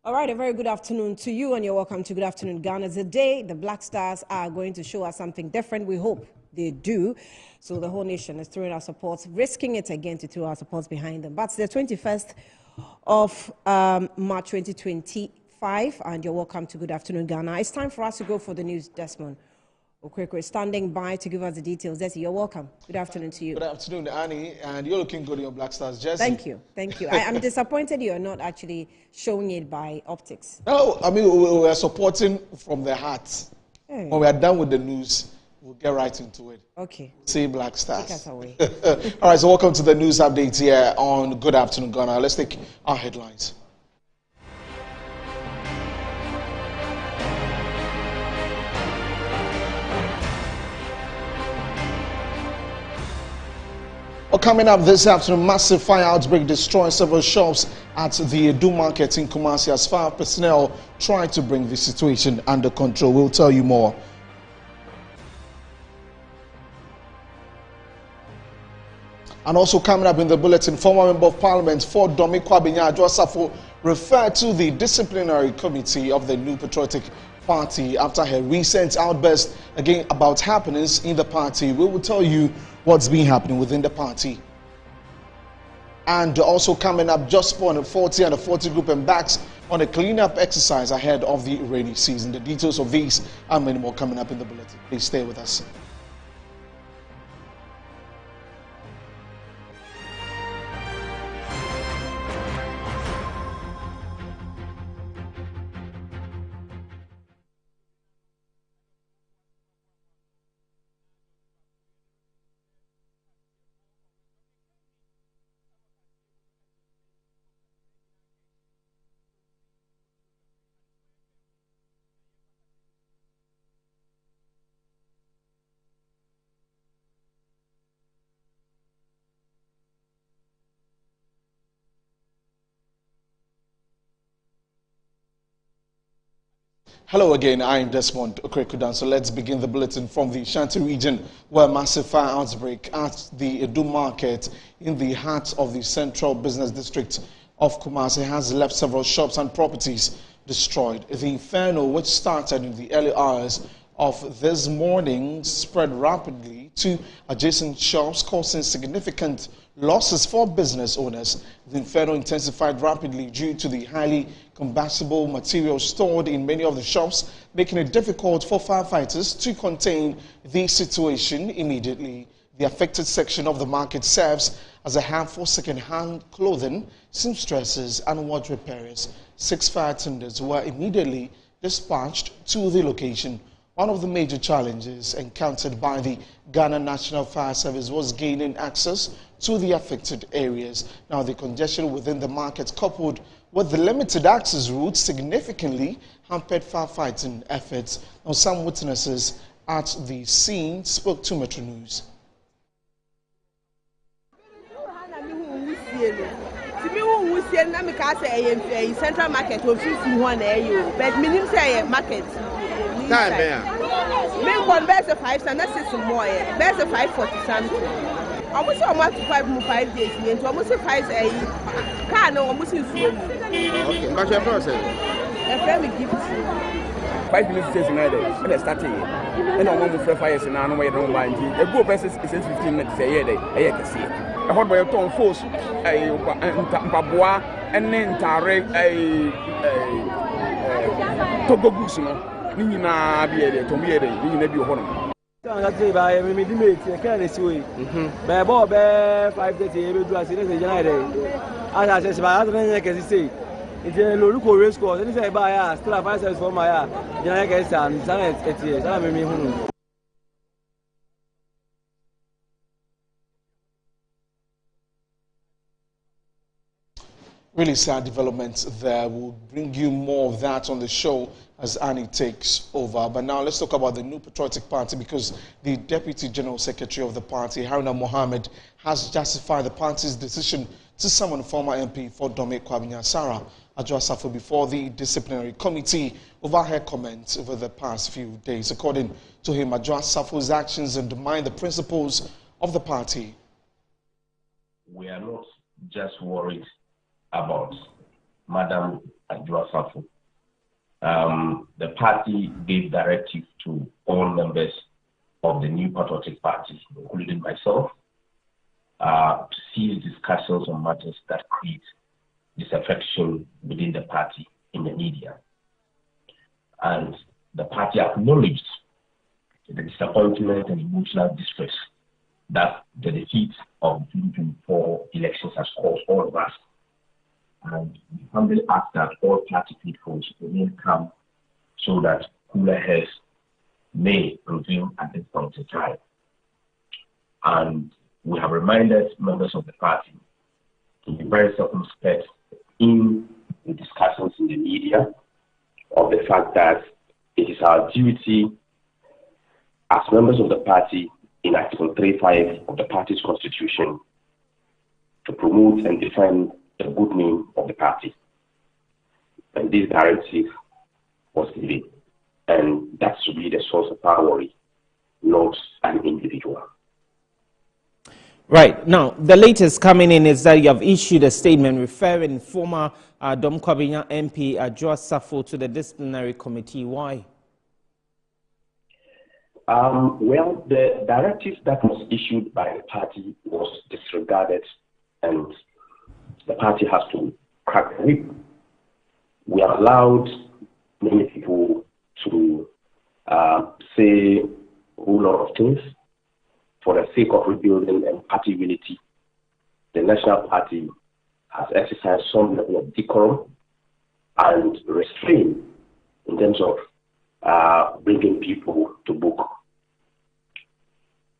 All right, a very good afternoon to you, and you're welcome to Good Afternoon Ghana. Today, the Black Stars are going to show us something different. We hope they do. So the whole nation is throwing our supports, risking it again to throw our supports behind them. But it's the 21st of March 2025, and you're welcome to Good Afternoon Ghana. It's time for us to go for the news. Desmond Okwekwe standing by to give us the details. Desi, you're welcome. Good afternoon to you. Good afternoon, Annie, and you're looking good in your Black Stars jersey. Thank you, thank you. I'm disappointed you're not actually showing it by optics. No, I mean, we are supporting from the heart. Hey. When we are done with the news, we'll get right into it. Okay. Say Black Stars. Take us away. All right, so welcome to the news update here on Good Afternoon Ghana. Let's take our headlines. Well, coming up this afternoon, massive fire outbreak destroying several shops at the Edu Market in Kumasi as fire personnel try to bring the situation under control. We'll tell you more. And also coming up in the bulletin, former Member of Parliament for Domi Kwabinya Adwasafo referred to the disciplinary committee of the New Patriotic Party after her recent outburst again about happenings in the party. We will tell you what's been happening within the party. And also coming up, just for the 40 and the 40 group embarks on a cleanup exercise ahead of the rainy season. The details of these and many more coming up in the bulletin. Please stay with us. Hello again, I'm Desmond Okwekwe. So let's begin the bulletin from the Shanti region, where massive fire outbreak at the Edu Market in the heart of the central business district of Kumasi has left several shops and properties destroyed. The inferno, which started in the early hours of this morning, spread rapidly to adjacent shops, causing significant losses for business owners. The inferno intensified rapidly due to the highly combustible material stored in many of the shops, making it difficult for firefighters to contain the situation immediately. The affected section of the market serves as a hub for second-hand clothing, seamstresses and watch repairers. 6 fire tenders were immediately dispatched to the location. One of the major challenges encountered by the Ghana National Fire Service was gaining access to the affected areas. Now, the congestion within the market, coupled with the limited access routes, significantly hampered firefighting efforts. Now, some witnesses at the scene spoke to Metro News. Central market of 51 but minimum say market. Make one best of 5 and that's more. Best of 540 something. I was almost 5 days, and almost 5 a car, no, almost in full. Okay, but your process. A friend will give 5 minutes in a day, and I started. And I want to fire and I know where don't mind. A good person is 15 minutes a year. I can see it. I heard by a tone force, a Babua, and then Tare, a Togo Busino. Nina be a Tomiere, you may be home. By me, Kele way. By about 5 days, every dress in the United. As I said, I don't say. It's a local race course, and it's a buyer, still a 5 cents for my United and Sanet 8 years. I mean, Really sad developments there. We'll bring you more of that on the show as Annie takes over. But now let's talk about the New Patriotic Party, because the Deputy General Secretary of the party, Haruna Mohammed, has justified the party's decision to summon former MP for Domi Kwabinya Sarah Adwasafo before the disciplinary committee over her comments over the past few days. According to him, Adwasafo's actions undermine the principles of the party. We are not just worried about Madam Adjoa. The party gave directive to all members of the new patriotic party, including myself, to cease discussions on matters that create disaffection within the party in the media. And the party acknowledged the disappointment and emotional distress that the defeat of the 2024 elections has caused all of us. And we humbly ask that all party people remain calm so that cooler heads may prevail at this point in time. And we have reminded members of the party to be very circumspect in the discussions in the media of the fact that it is our duty as members of the party in Article 3.5 of the party's constitution to promote and defend the good name of the party. And this directive was given, and that should be the source of our worry, not an individual. Right. Now, the latest coming in is that you have issued a statement referring former Dom Kwabinya MP Adjoa Safo to the disciplinary committee. Why? Well, the directive that was issued by the party was disregarded, and the party has to crack the whip. We have allowed many people to say a whole lot of things for the sake of rebuilding and party unity. The National Party has exercised some level of decorum and restraint in terms of bringing people to book.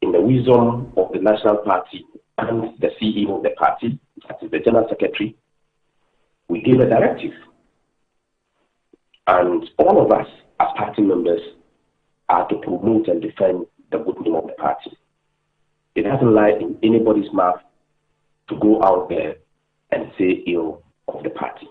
In the wisdom of the National Party and the CEO of the party, that is the General Secretary, we gave a directive. And all of us, as party members, are to promote and defend the good name of the party. It doesn't lie in anybody's mouth to go out there and say ill of the party.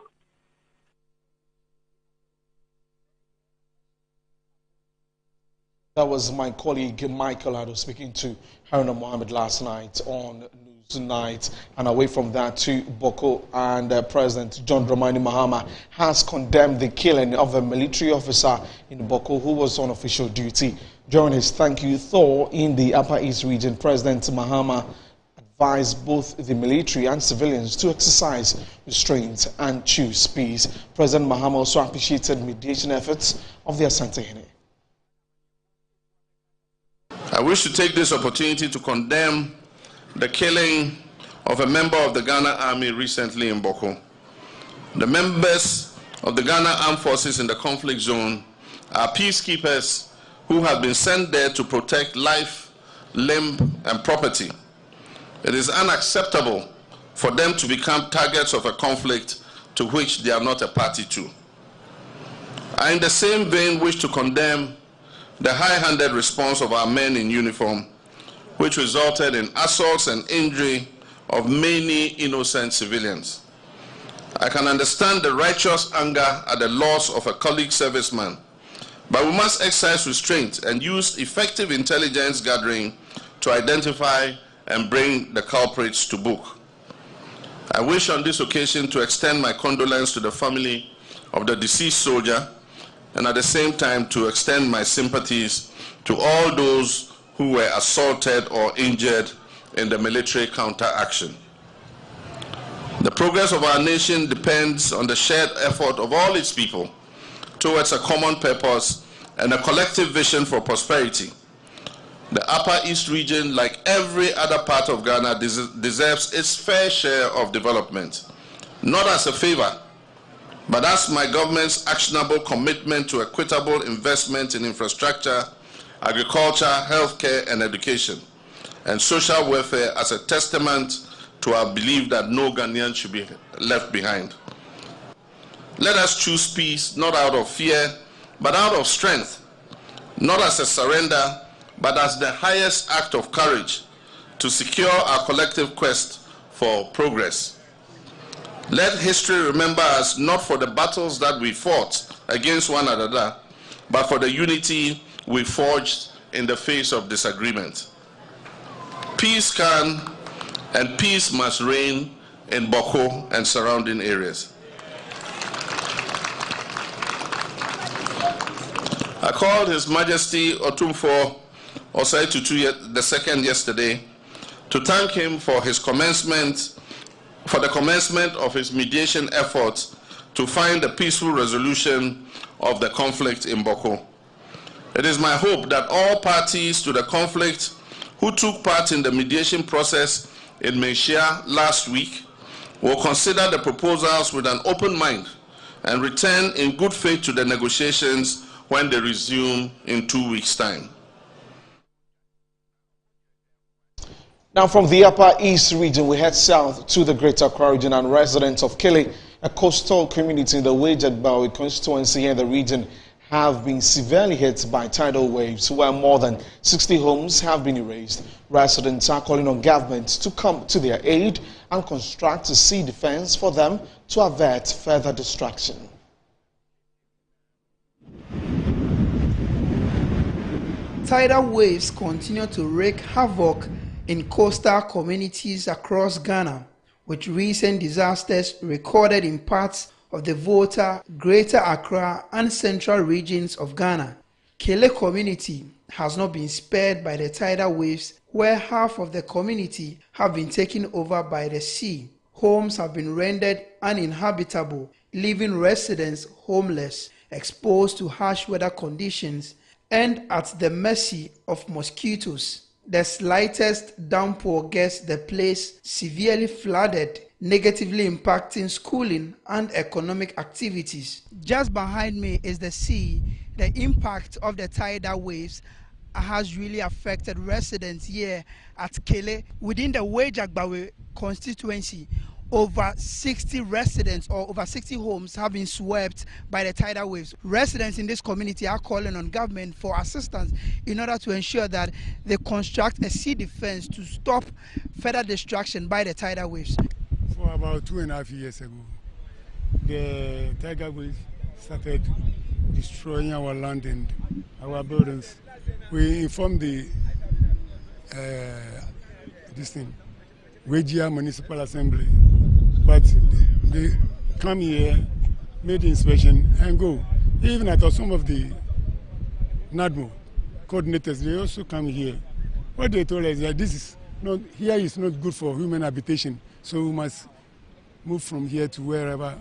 That was my colleague Michael Ado speaking to Haruna Mohammed last night on News Night. And away from that to Bawku, and President John Dramani Mahama has condemned the killing of a military officer in Bawku who was on official duty. During his thank you tour in the Upper East region, President Mahama advised both the military and civilians to exercise restraint and choose peace. President Mahama also appreciated mediation efforts of the Asante. I wish to take this opportunity to condemn the killing of a member of the Ghana Army recently in Bawku. The members of the Ghana Armed Forces in the conflict zone are peacekeepers who have been sent there to protect life, limb, and property. It is unacceptable for them to become targets of a conflict to which they are not a party to. I, in the same vein, wish to condemn the high-handed response of our men in uniform, which resulted in assaults and injury of many innocent civilians. I can understand the righteous anger at the loss of a colleague serviceman, but we must exercise restraint and use effective intelligence gathering to identify and bring the culprits to book. I wish on this occasion to extend my condolence to the family of the deceased soldier, and at the same time to extend my sympathies to all those who were assaulted or injured in the military counteraction. The progress of our nation depends on the shared effort of all its people towards a common purpose and a collective vision for prosperity. The Upper East region, like every other part of Ghana, deserves its fair share of development, not as a favor, but as my government's actionable commitment to equitable investment in infrastructure, agriculture, healthcare, and education, and social welfare as a testament to our belief that no Ghanaian should be left behind. Let us choose peace, not out of fear, but out of strength, not as a surrender, but as the highest act of courage to secure our collective quest for progress. Let history remember us not for the battles that we fought against one another, but for the unity we forged in the face of disagreement. Peace can and peace must reign in Bawku and surrounding areas. I called His Majesty Otumfuo Osei Tutu II yesterday to thank him for the commencement of his mediation efforts to find a peaceful resolution of the conflict in Bawku. It is my hope that all parties to the conflict who took part in the mediation process in Malaysia last week will consider the proposals with an open mind and return in good faith to the negotiations when they resume in 2 weeks' time. Now from the Upper East region, we head south to the Greater Accra region, and residents of Kele, a coastal community in the Bawku constituency in the region, have been severely hit by tidal waves, where more than 60 homes have been erased. Residents are calling on government to come to their aid and construct a sea defense for them to avert further destruction. Tidal waves continue to wreak havoc in coastal communities across Ghana, with recent disasters recorded in parts of the Volta, Greater Accra and Central regions of Ghana. Kele community has not been spared by the tidal waves, where half of the community have been taken over by the sea. Homes have been rendered uninhabitable, leaving residents homeless, exposed to harsh weather conditions, and at the mercy of mosquitoes. The slightest downpour gets the place severely flooded, negatively impacting schooling and economic activities. Just behind me is the sea. The impact of the tidal waves has really affected residents here at Kele. Within the Bawku constituency, over 60 residents or over 60 homes have been swept by the tidal waves. Residents in this community are calling on government for assistance in order to ensure that they construct a sea defense to stop further destruction by the tidal waves. For about 2.5 years ago, the tidal waves started destroying our land and our buildings. We informed the Wejia Municipal Assembly, but they come here, made the inspection and go. Even at some of the NADMO coordinators, they also come here. What they told us is that this is not, here is not good for human habitation, so we must move from here to wherever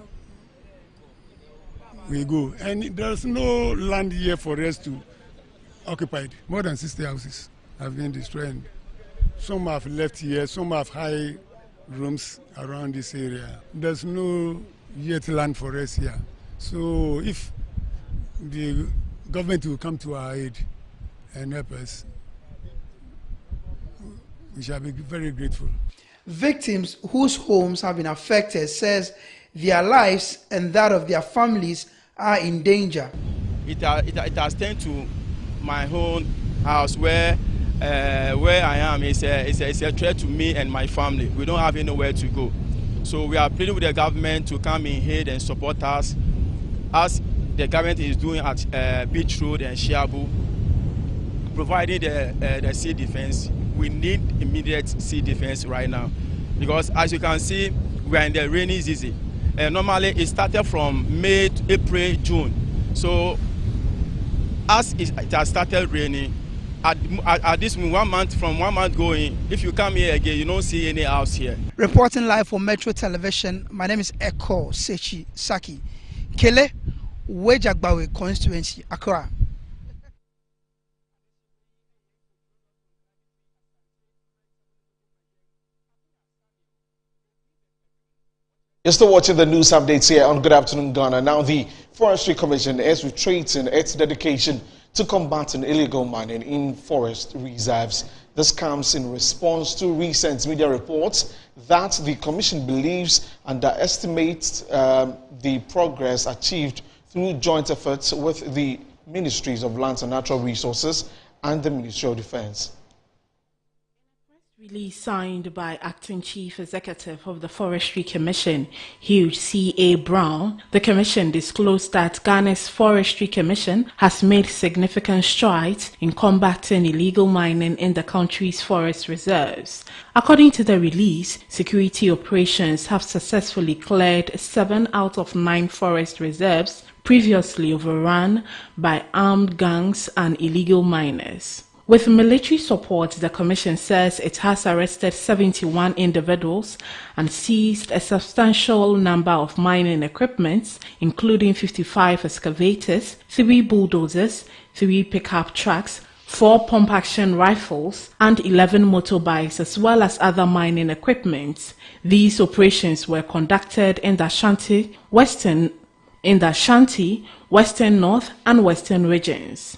we go. And there's no land here for us to occupy. More than 60 houses have been destroyed. Some have left here, some have high rooms around this area. There's no yet land for us here. So if the government will come to our aid and help us, we shall be very grateful. Victims whose homes have been affected says their lives and that of their families are in danger. It has turned to my own house where I am. It's a threat to me and my family. We don't have anywhere to go. So we are pleading with the government to come in aid and support us, as the government is doing at Beach Road and Shiabu, providing the sea defense. We need immediate sea defense right now, because as you can see, we are in the rainy season. Normally it started from May, April, June. So as it has started raining, at this 1 month, from 1 month going, if you come here again, you don't see any house here. Reporting live for Metro Television, my name is Eko Sechi Saki. Kele, Bawku constituency, Accra. You're still watching the news updates here on Good Afternoon Ghana. Now, the Forestry Commission is reiterating its dedication to combating illegal mining in forest reserves. This comes in response to recent media reports that the Commission believes underestimates the progress achieved through joint efforts with the Ministries of Lands and Natural Resources and the Ministry of Defense. Release signed by Acting Chief Executive of the Forestry Commission, Hugh C.A. Brown, the Commission disclosed that Ghana's Forestry Commission has made significant strides in combating illegal mining in the country's forest reserves. According to the release, security operations have successfully cleared 7 out of 9 forest reserves previously overrun by armed gangs and illegal miners. With military support, the Commission says it has arrested 71 individuals and seized a substantial number of mining equipment, including 55 excavators, 3 bulldozers, 3 pickup trucks, 4 pump-action rifles, and 11 motorbikes, as well as other mining equipment. These operations were conducted in the Ashanti, Western North, and Western regions.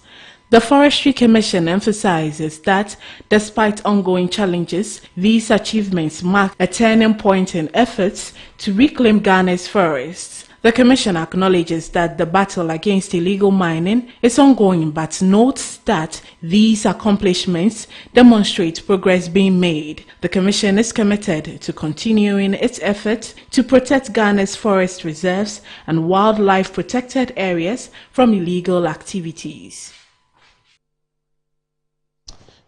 The Forestry Commission emphasizes that, despite ongoing challenges, these achievements mark a turning point in efforts to reclaim Ghana's forests. The Commission acknowledges that the battle against illegal mining is ongoing, but notes that these accomplishments demonstrate progress being made. The Commission is committed to continuing its efforts to protect Ghana's forest reserves and wildlife protected areas from illegal activities.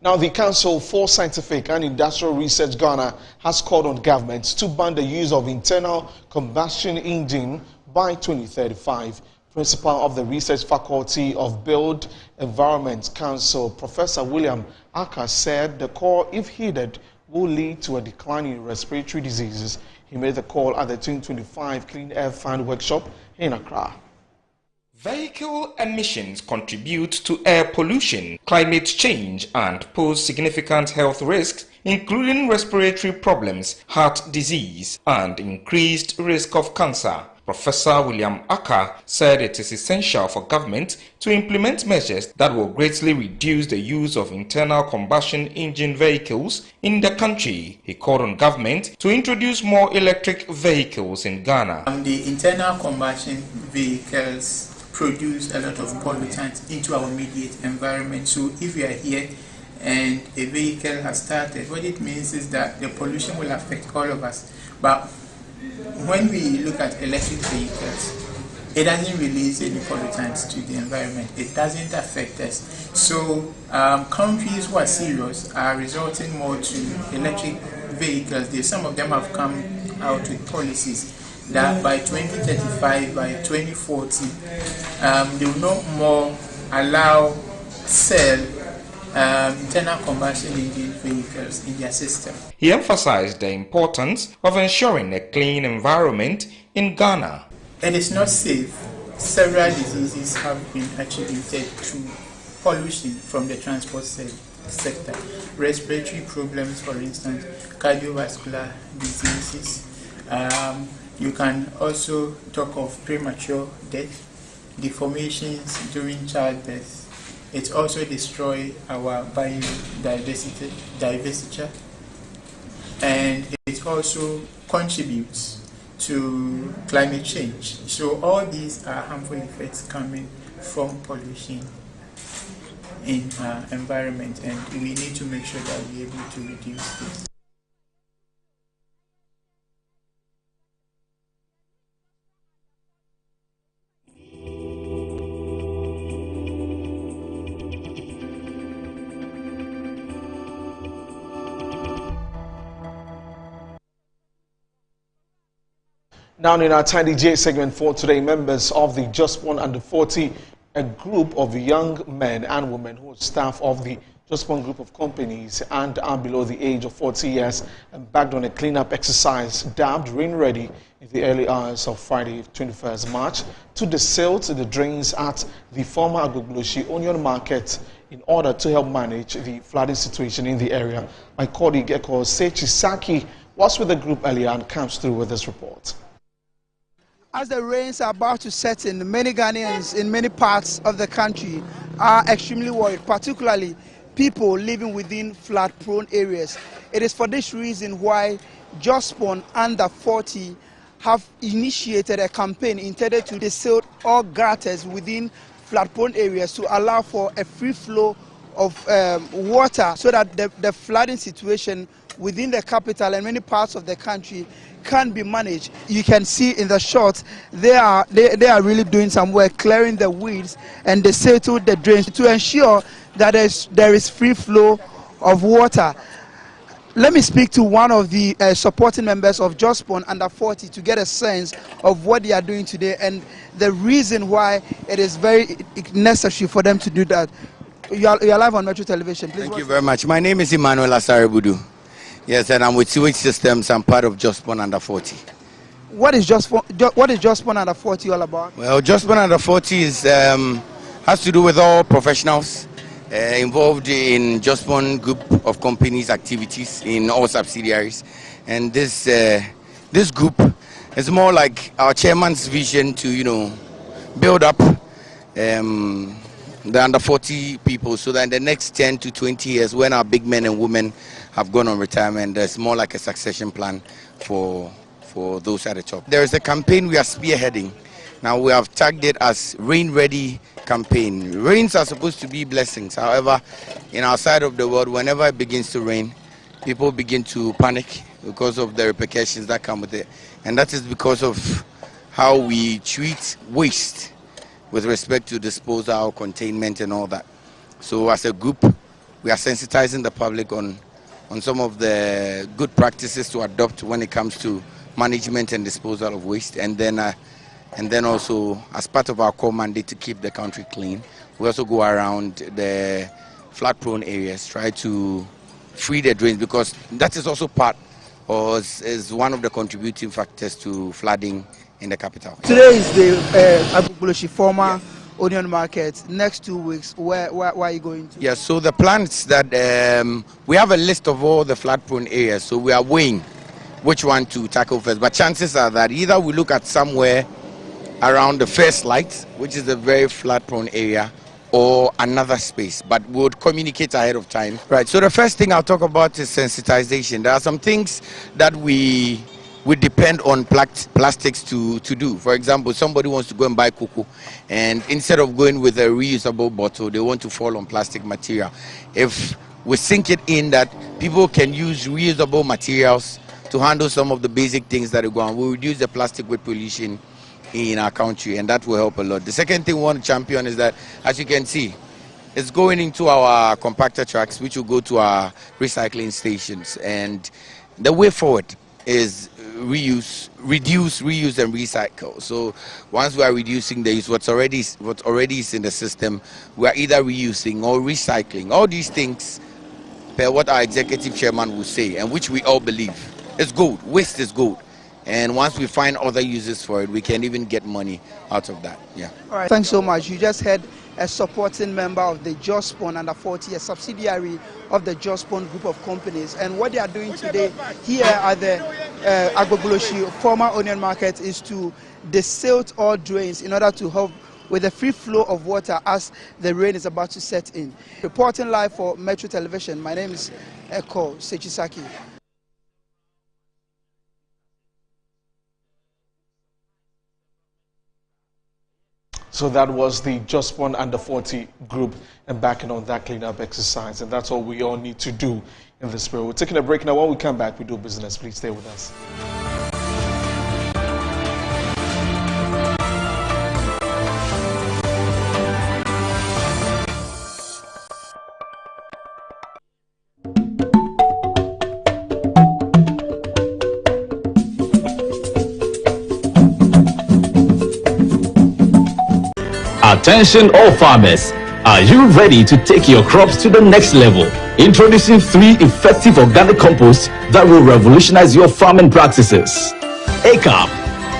Now, the Council for Scientific and Industrial Research Ghana has called on governments to ban the use of internal combustion engine by 2035. Principal of the Research Faculty of Built Environment Council, Professor William Aka, said the call, if heeded, will lead to a decline in respiratory diseases. He made the call at the 2025 Clean Air Fund workshop in Accra. Vehicle emissions contribute to air pollution, climate change, and pose significant health risks, including respiratory problems, heart disease, and increased risk of cancer. Professor William Aka said it is essential for government to implement measures that will greatly reduce the use of internal combustion engine vehicles in the country. He called on government to introduce more electric vehicles in Ghana. The internal combustion vehicles produce a lot of pollutants into our immediate environment. So if we are here and a vehicle has started, what it means is that the pollution will affect all of us. But when we look at electric vehicles, it doesn't release any pollutants to the environment. It doesn't affect us. So countries who are serious are resorting more to electric vehicles. Some of them have come out with policies that by 2035, by 2040, they will no more sell internal combustion engine vehicles in their system. He emphasized the importance of ensuring a clean environment in Ghana. It is not safe. Several diseases have been attributed to pollution from the transport sector. Respiratory problems, for instance, cardiovascular diseases. You can also talk of premature death, deformations during childbirth. It also destroys our biodiversity, and it also contributes to climate change. So all these are harmful effects coming from pollution in our environment, and we need to make sure that we're able to reduce this. Now in our Tiny J segment for today, members of the Just Born Under 40, a group of young men and women who are staff of the Just Born group of companies and are below the age of 40 years, embarked on a cleanup exercise dubbed Rain Ready in the early hours of Friday, 21st March, to desilt the drains at the former Agogloshi Onion Market in order to help manage the flooding situation in the area. My colleague Eko Sechisaki was with the group earlier and comes through with this report. As the rains are about to set in, many Ghanaians in many parts of the country are extremely worried, particularly people living within flood-prone areas. It is for this reason why Just Born Under 40 have initiated a campaign intended to desilt all gutters within flood-prone areas to allow for a free flow of water so that the flooding situation within the capital and many parts of the country can be managed. You can see in the shot they are really doing some work, clearing the weeds and they settle the drains to ensure that there is free flow of water. Let me speak to one of the supporting members of Jospon Under 40 to get a sense of what they are doing today and the reason why it is very necessary for them to do that. You are live on Metro Television. Please. Thank you very much. My name is Emmanuel Asare-Budu. Yes, and I'm with Sewage Systems. I'm part of Jospon Under 40. What is Jospon Under 40 all about? Well, Jospon Under 40 is has to do with all professionals involved in Jospon group of companies activities in all subsidiaries, and this group is more like our chairman's vision to build up the under 40 people, so that in the next 10 to 20 years, when our big men and women have gone on retirement, there's more like a succession plan for those at the top. There is a campaign we are spearheading. Now we have tagged it as Rain Ready campaign. Rains are supposed to be blessings. However, in our side of the world, whenever it begins to rain, people begin to panic because of the repercussions that come with it. And that is because of how we treat waste with respect to disposal, containment and all that. So as a group, we are sensitizing the public on some of the good practices to adopt when it comes to management and disposal of waste, and then also, as part of our core mandate to keep the country clean, we also go around the flood-prone areas, try to free the drains, because that is also part or is one of the contributing factors to flooding in the capital. Today is the Agbogboleshi former onion market. Next 2 weeks, where are you going to? Yeah, so the plan is that we have a list of all the flood-prone areas, so we are weighing which one to tackle first. But chances are that either we look at somewhere around the First Light, which is a very flood-prone area, or another space, but we would communicate ahead of time. Right, so the first thing I'll talk about is sensitization. There are some things that we depend on plastics to do. For example, somebody wants to go and buy cocoa, and instead of going with a reusable bottle, they want to fall on plastic material. If we sink it in that people can use reusable materials to handle some of the basic things that are going on, we'll reduce the plastic waste pollution in our country, and that will help a lot. The second thing we want to champion is that, as you can see, it's going into our compactor trucks, which will go to our recycling stations, and the way forward is reduce, reuse and recycle. So once we are reducing the use, what already is in the system, we are either reusing or recycling. All these things, per what our executive chairman will say, and which we all believe, is gold. Waste is gold. And once we find other uses for it, we can even get money out of that. Yeah. All right. Thanks so much. You just had a supporting member of the Jospon Under 40, a subsidiary of the Jospon group of companies. And what they are doing today here at the Agbogboleshi former onion market is to desilt all drains in order to help with the free flow of water as the rain is about to set in. Reporting live for Metro Television, my name is Eko Sechisaki. So that was the Jospon Under 40 group embarking on that cleanup exercise, and that's all we all need to do in the spirit. We're taking a break now. When we come back, we do business. Please stay with us. Attention all farmers, are you ready to take your crops to the next level? Introducing 3 effective organic composts that will revolutionize your farming practices. ACAP,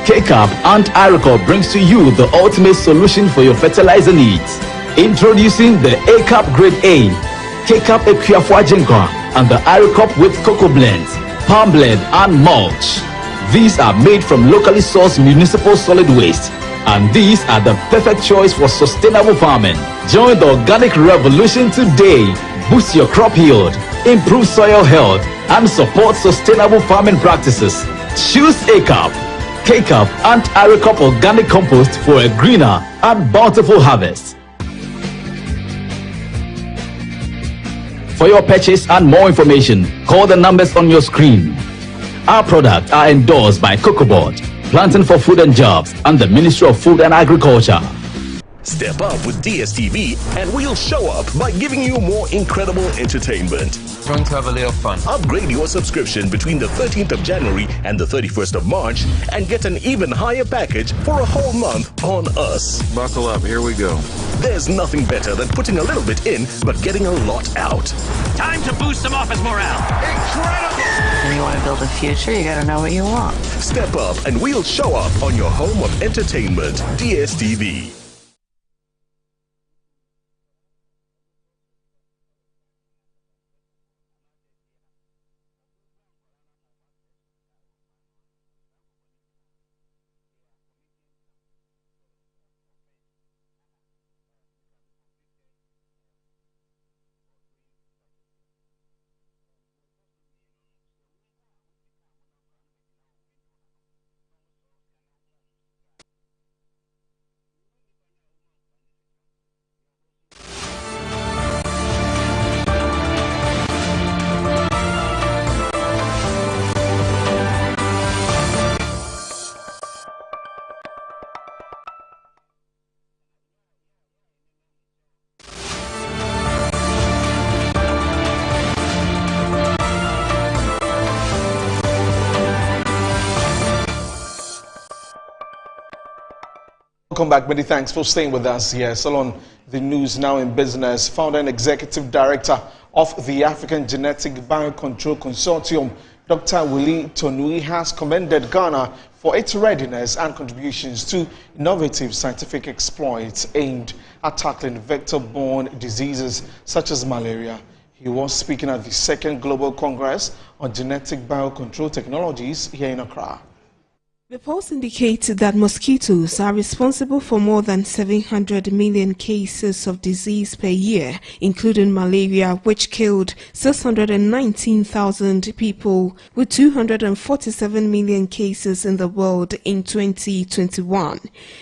KCAP and IRECOP brings to you the ultimate solution for your fertilizer needs. Introducing the ACAP Grade A, KCAP Equiafua Jinkwa and the IRECOP with cocoa blends, palm blend and mulch. These are made from locally sourced municipal solid waste, and these are the perfect choice for sustainable farming. Join the organic revolution today. Boost your crop yield, improve soil health, and support sustainable farming practices. Choose ACAP, KCAP, and IRECOP organic compost for a greener and bountiful harvest. For your purchase and more information, call the numbers on your screen. Our products are endorsed by Cocoa Board, Planting for Food and Jobs, and the Ministry of Food and Agriculture. Step up with DSTV and we'll show up by giving you more incredible entertainment. Going to have a little fun. Upgrade your subscription between the 13th of January and the 31st of March and get an even higher package for a whole month on us. Buckle up, here we go. There's nothing better than putting a little bit in but getting a lot out. Time to boost some office morale. Incredible! When you want to build a future, you gotta know what you want. Step up and we'll show up on your home of entertainment, DSTV. Welcome back. Many thanks for staying with us here. So on the news now in business, founder and executive director of the African Genetic Biocontrol Consortium, Dr. Willie Tonui, has commended Ghana for its readiness and contributions to innovative scientific exploits aimed at tackling vector-borne diseases such as malaria. He was speaking at the second Global Congress on Genetic Biocontrol Technologies here in Accra. Reports indicate that mosquitoes are responsible for more than 700 million cases of disease per year, including malaria, which killed 619,000 people, with 247 million cases in the world in 2021.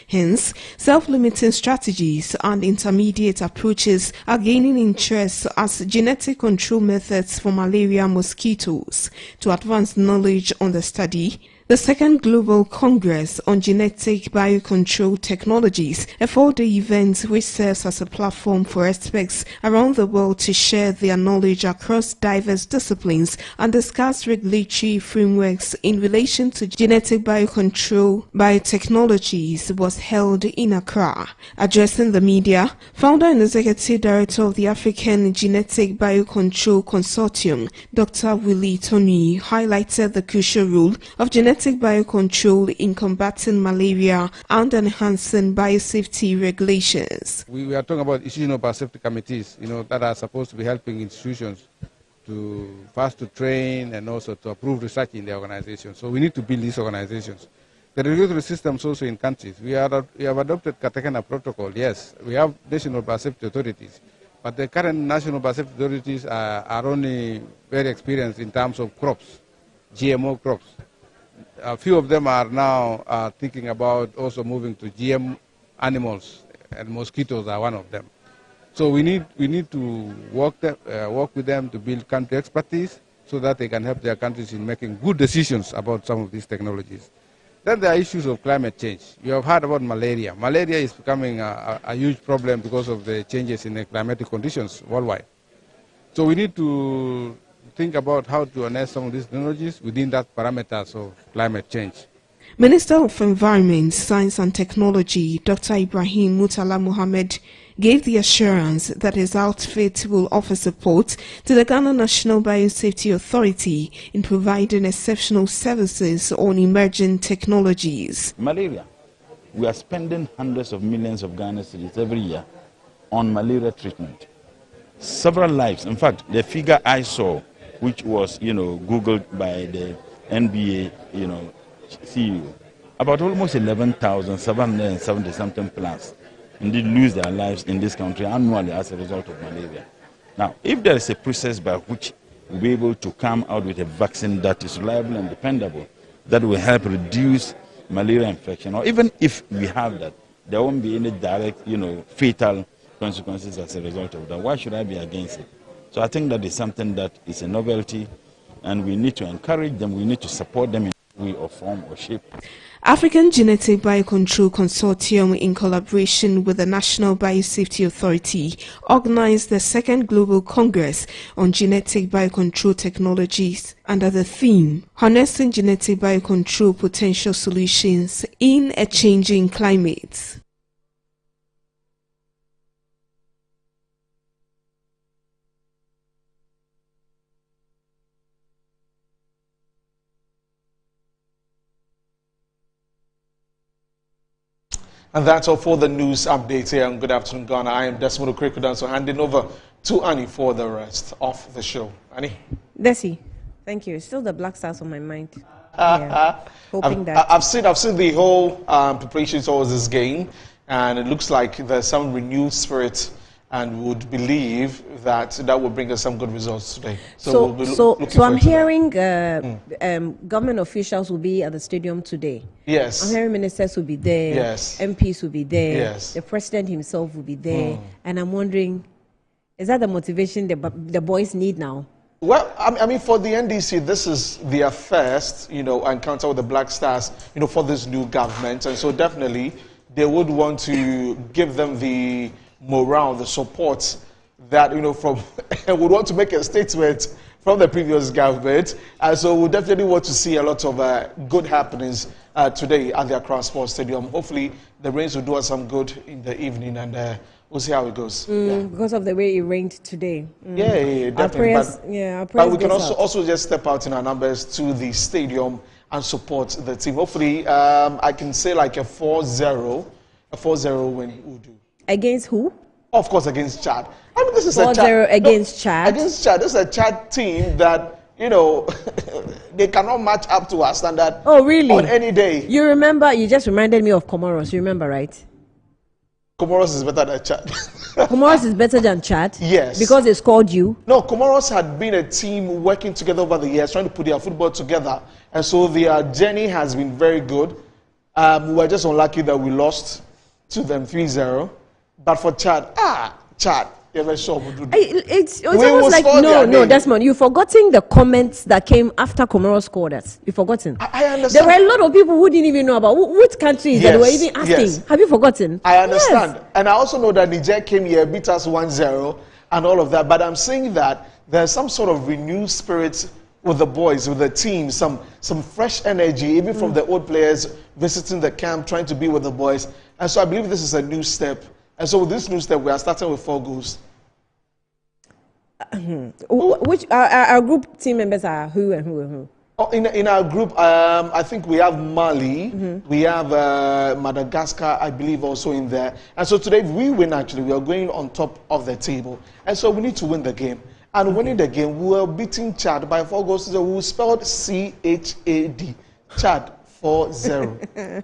Hence, self-limiting strategies and intermediate approaches are gaining interest as genetic control methods for malaria mosquitoes. To advance knowledge on the study, the second Global Congress on Genetic Biocontrol Technologies, a four-day event which serves as a platform for experts around the world to share their knowledge across diverse disciplines and discuss regulatory frameworks in relation to genetic biocontrol biotechnologies, was held in Accra. Addressing the media, founder and executive director of the African Genetic Biocontrol Consortium, Dr. Willie Tonui, highlighted the crucial role of genetic biocontrol in combating malaria and enhancing biosafety regulations. We are talking about institutional biosafety committees, that are supposed to be helping institutions to first to train and also to approve research in the organization. So we need to build these organizations. The regulatory systems also in countries. We have adopted Cartagena Protocol, yes. We have national biosafety authorities, but the current national biosafety authorities are only very experienced in terms of crops, GMO crops. A few of them are now thinking about also moving to GM animals, and mosquitoes are one of them. So we need to work with them to build country expertise so that they can help their countries in making good decisions about some of these technologies. Then there are issues of climate change. You have heard about malaria. Malaria is becoming a huge problem because of the changes in the climatic conditions worldwide. So we need to think about how to harness some of these technologies within that parameters of climate change. Minister of Environment, Science and Technology, Dr. Ibrahim Mutala Mohammed, gave the assurance that his outfit will offer support to the Ghana National Biosafety Authority in providing exceptional services on emerging technologies. Malaria. We are spending hundreds of millions of Ghana cedis every year on malaria treatment. Several lives. In fact, the figure I saw, which was, Googled by the NBA, CEO, about almost 11,770 something plants indeed lose their lives in this country annually as a result of malaria. Now, if there is a process by which we'll be able to come out with a vaccine that is reliable and dependable, that will help reduce malaria infection, or even if we have that, there won't be any direct, fatal consequences as a result of that. Why should I be against it? So I think that is something that is a novelty, and we need to encourage them, we need to support them in way or form or shape. African Genetic Biocontrol Consortium, in collaboration with the National Biosafety Authority, organized the second Global Congress on Genetic Biocontrol Technologies under the theme, Harnessing Genetic Biocontrol Potential Solutions in a Changing Climate. And that's all for the news update here. And good afternoon, Ghana. I am Desmond Okrekudan, so handing over to Annie for the rest of the show. Annie? Desi, thank you. Still the Black Stars on my mind. Yeah. Hoping I've seen the whole preparation towards this game, and it looks like there's some renewed spirit, and would believe that will bring us some good results today. So I'm hearing government officials will be at the stadium today. Yes. I'm hearing ministers will be there. Yes. MPs will be there. Yes. The president himself will be there. And I'm wondering, is that the motivation the boys need now? Well, I mean, for the NDC, this is their first, encounter with the Black Stars, for this new government. And so definitely they would want to give them the morale, the support that, from, would want to make a statement from the previous government. And so we definitely want to see a lot of good happenings today at the Accra Sports Stadium. Hopefully the rains will do us some good in the evening, and we'll see how it goes. Because of the way it rained today. Yeah, definitely. Our prayers, but we can also just step out in our numbers to the stadium and support the team. Hopefully, I can say like a 4-0 win will do. Against who? Of course, against Chad. I mean, this is 4-0 against Chad. Against Chad. This is a Chad team that, they cannot match up to our standard. Oh, really? On any day. You remember, you just reminded me of Comoros. You remember, right? Comoros is better than Chad. Comoros is better than Chad? Yes. Because they scored you? No, Comoros had been a team working together over the years, trying to put their football together. And so their journey has been very good. We were just unlucky that we lost to them 3-0. But for Chad, Chad, you're very sure we'll do that. It's almost like, no, Desmond, you've forgotten the comments that came after Comoros scored us. You've forgotten. I understand. There were a lot of people who didn't even know about which countries that were even asking. Yes. Have you forgotten? I understand. Yes. And I also know that Niger came here, beat us 1-0 and all of that. But I'm saying that there's some sort of renewed spirit with the boys, with the team, some fresh energy, even from the old players visiting the camp, trying to be with the boys. And so I believe this is a new step. And so with this new step, we are starting with 4 goals. Which our group team members are who and who and who? Oh, in our group, I think we have Mali, we have Madagascar, I believe, also in there. And so today, if we win, actually, we are going on top of the table. And so we need to win the game. And winning the game, we were beating Chad by 4 goals. So we spelled C-H-A-D. Chad 4-0.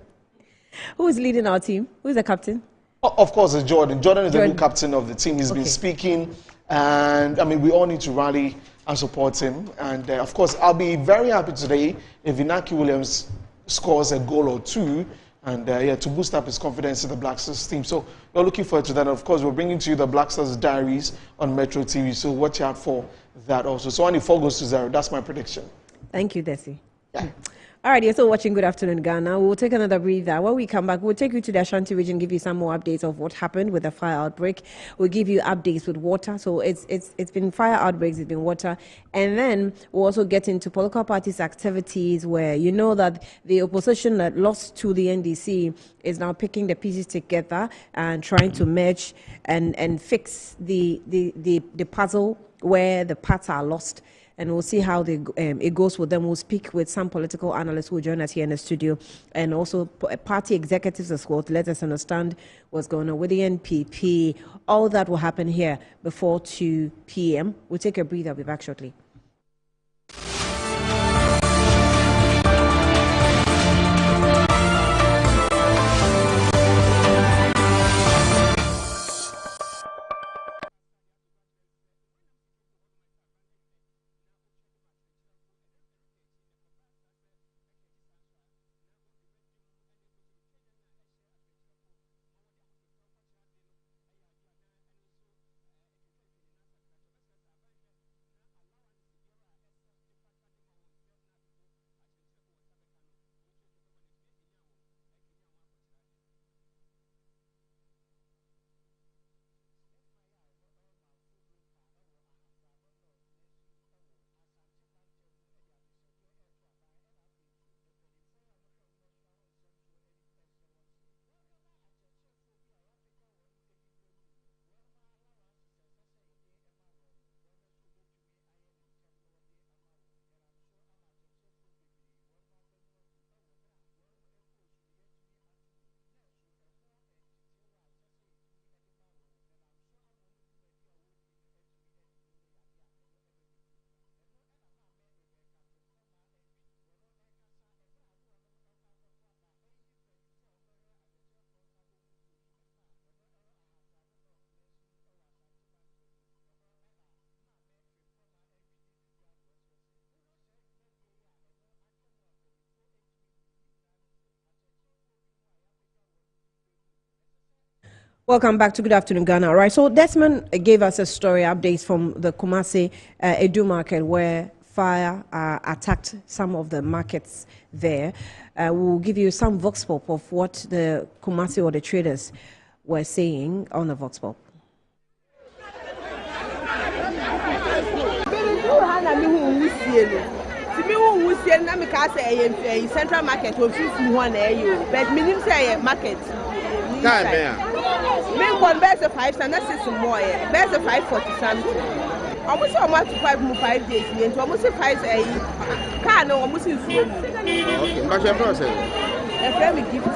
Who is leading our team? Who is the captain? Of course, it's Jordan. Jordan is the new captain of the team. He's been speaking, and I mean, we all need to rally and support him. And of course, I'll be very happy today if Inaki Williams scores a goal or 2, and to boost up his confidence in the Black Stars team. So we're looking forward to that. And of course, we're bringing to you the Black Stars Diaries on Metro TV. So watch out for that also. So only 4 goals to 0. That's my prediction. Thank you, Desi. Yeah. All right, you're still watching Good Afternoon Ghana. We'll take another breather. When we come back, we'll take you to the Ashanti region, give you some more updates of what happened with the fire outbreak. We'll give you updates with water. So it's been fire outbreaks, it's been water. And then we'll also get into political parties' activities where you know that the opposition that lost to the NDC is now picking the pieces together and trying to merge and fix the puzzle where the parts are lost. And we'll see how it goes with them. We'll speak with some political analysts who will join us here in the studio, and also party executives as well to let us understand what's going on with the NPP. All that will happen here before 2 p.m. We'll take a breather. I'll be back shortly. Welcome back to Good Afternoon, Ghana. All right, so Desmond gave us a story updates from the Kumasi Edu market where fire attacked some of the markets there. We'll give you some vox pop of what the Kumasi or the traders were saying on the vox pop. Central market will feel one but minimum say market. Main one best of 5 and that's more best of 540 something. Almost almost 5 days, and almost 5 car no almost in okay, but your process. A family gift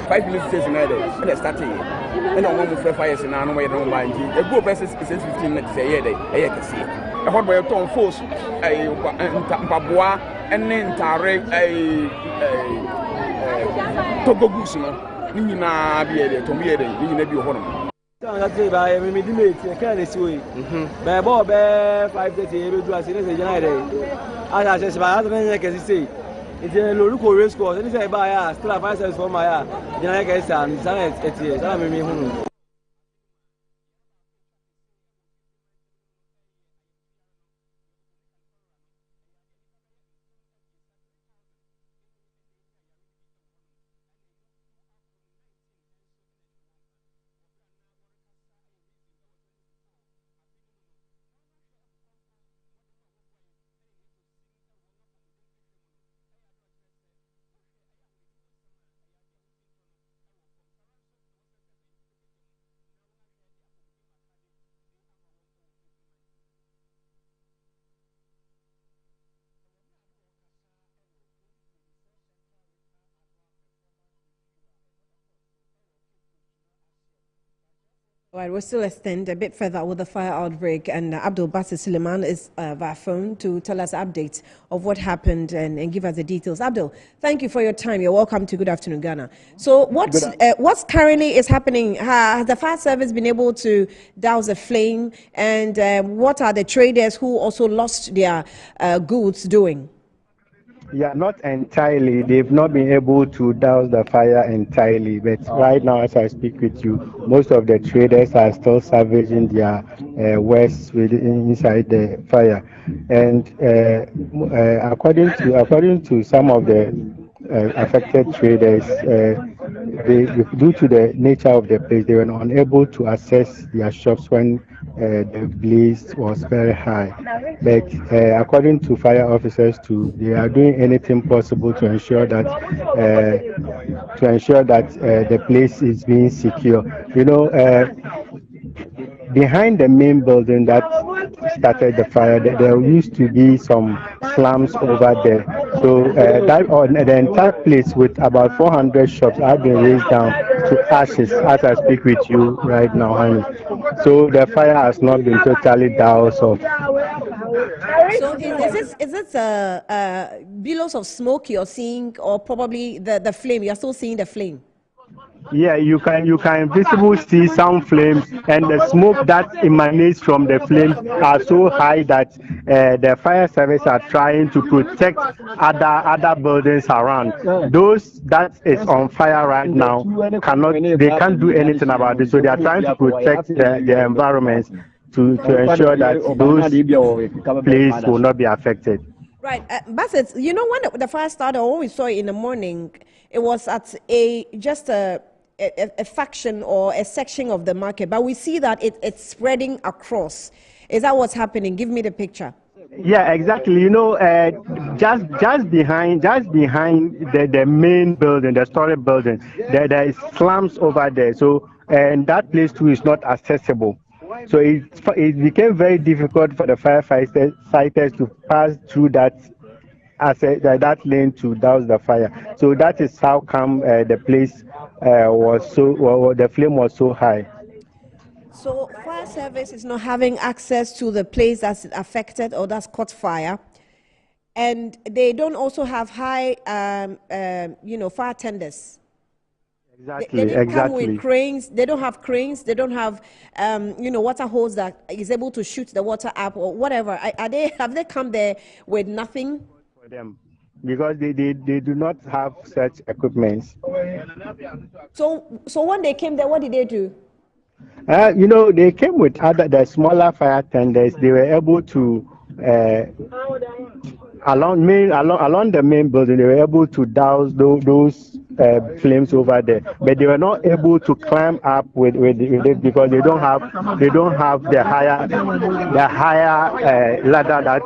5 minutes in a day, and starting. And I want to fire in an way don't mind. A good person is 15 minutes a year, I can see. A hot boy tone force a Papua and then Tare a Togogusino. Nina be a Tomiere, you may be a home. That's it by a midnight, a careless way. By Bob 5:30, to us in a United. As I said, by other than I can say, it's a local race course, and it's a buyer, still a vice for my United and it's years. I mean, All right, we'll still extend a bit further with the fire outbreak, and Abdul Basit Suleiman is via phone to tell us updates of what happened and give us the details. Abdul, thank you for your time. You're welcome to Good Afternoon, Ghana. So what's currently is happening? Has the fire service been able to douse the flame, and what are the traders who also lost their goods doing? Yeah, not entirely. They've not been able to douse the fire entirely. But right now, as I speak with you, most of the traders are still salvaging their wares inside the fire. And according to some of the affected traders, due to the nature of the place, they were unable to access their shops when the blaze was very high. But according to fire officers too, they are doing anything possible to ensure that the place is being secure. You know, behind the main building that started the fire, there used to be some slums over there. So the entire place with about 400 shops have been razed down to ashes as I speak with you right now, honey. So the fire has not been totally doused off. So is it billows of smoke you're seeing, or probably the flame? You're still seeing the flame? Yeah, you can visibly see some flames, and the smoke that emanates from the flames are so high that the fire service are trying to protect other buildings around. Those that is on fire right now can't do anything about it, so they are trying to protect the environment to ensure that those places will not be affected. Right, Bassett, you know, when the fire started, when we saw it in the morning, it was at just a faction or a section of the market, but we see that it's spreading across. Is that what's happening? Give me the picture. Yeah, exactly. You know, just behind the main building, the storage building, there is slums over there. So, and that place too is not accessible. So it became very difficult for the firefighters to pass through that lane to douse the fire. So that is how come the place the flame was so high. So fire service is not having access to the place that's affected or that's caught fire, and they don't also have high, fire tenders. Exactly. They didn't come with cranes. They don't have cranes. They don't have, water hose that is able to shoot the water up or whatever. Have they come there with nothing? For them. because they do not have such equipment. So when they came there, what did they do? They came with the smaller fire tenders. They were able to along the main building. They were able to douse those flames over there, but they were not able to climb up with it because they don't have the higher ladder that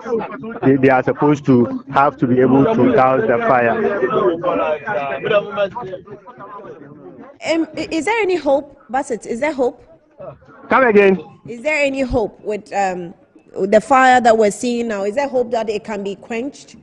they are supposed to have to be able to douse the fire. Is there any hope, Bassett? Is there hope? Come again. Is there any hope with the fire that we're seeing now? Is there hope that it can be quenched?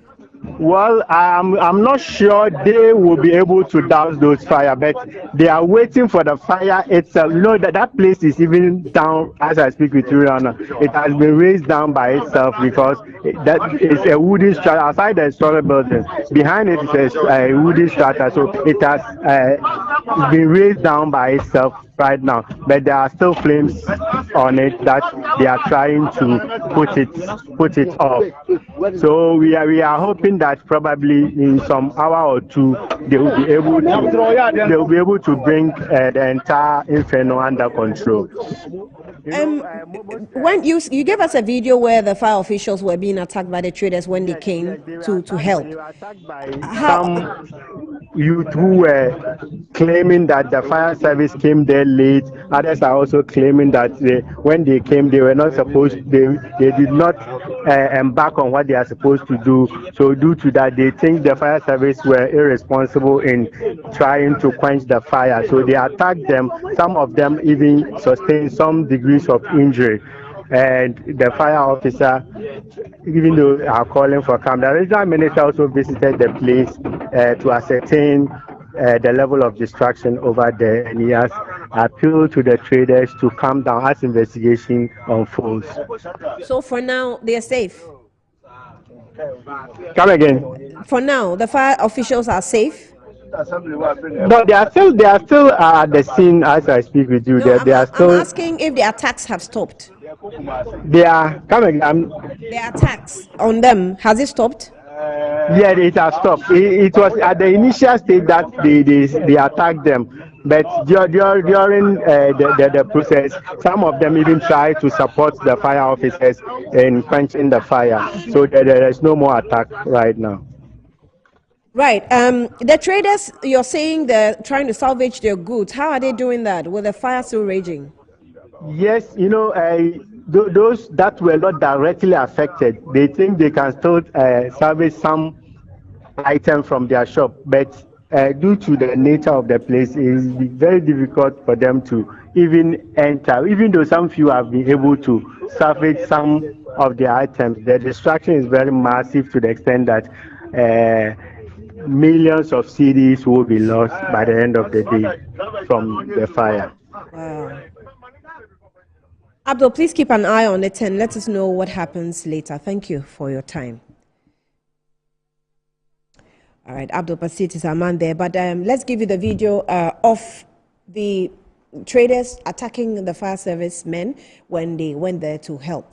Well, I'm not sure they will be able to douse those fire, but they are waiting for the fire itself. That place is even down as I speak with you now. It has been raised down by itself because that is a wooden structure. Outside the storage building, behind it is a wooden structure, so it has been raised down by itself right now. But there are still flames on it that they are trying to put it off. So we are hoping that probably in some hour or two they will be able to bring the entire inferno under control. When you gave us a video where the fire officials were being attacked by the traders when they came to help. They were attacked by some youth who were claiming that the fire service came there late. Others are also claiming that when they came, they were not supposed. They did not embark on what they are supposed to do. So due to that, they think the fire service were irresponsible in trying to quench the fire. So they attacked them. Some of them even sustained some degrees of injury. And the fire officer, even though they are calling for calm, the regional minister also visited the place to ascertain the level of destruction over there, and he has appealed to the traders to calm down as investigation unfolds. So for now, they are safe? Come again. For now, the fire officials are safe? No, they are still at the scene as I speak with you. No, they are still. I'm asking if the attacks have stopped. They are coming. The attacks on them, has it stopped? Yeah, it has stopped. It was at the initial stage that they attacked them, but during the process, some of them even tried to support the fire officers in quenching the fire. So there is no more attack right now. Right. The traders, you're saying they're trying to salvage their goods. How are they doing that with the fire still raging? Yes, those that were not directly affected, they think they can still salvage some items from their shop, but due to the nature of the place, it is very difficult for them to even enter. Even though some few have been able to salvage some of the items, the destruction is very massive to the extent that millions of CDs will be lost by the end of the day from the fire. Wow. Abdul, please keep an eye on it and let us know what happens later. Thank you for your time. All right, Abdul Basit is our man there, but let's give you the video of the traders attacking the fire service men when they went there to help.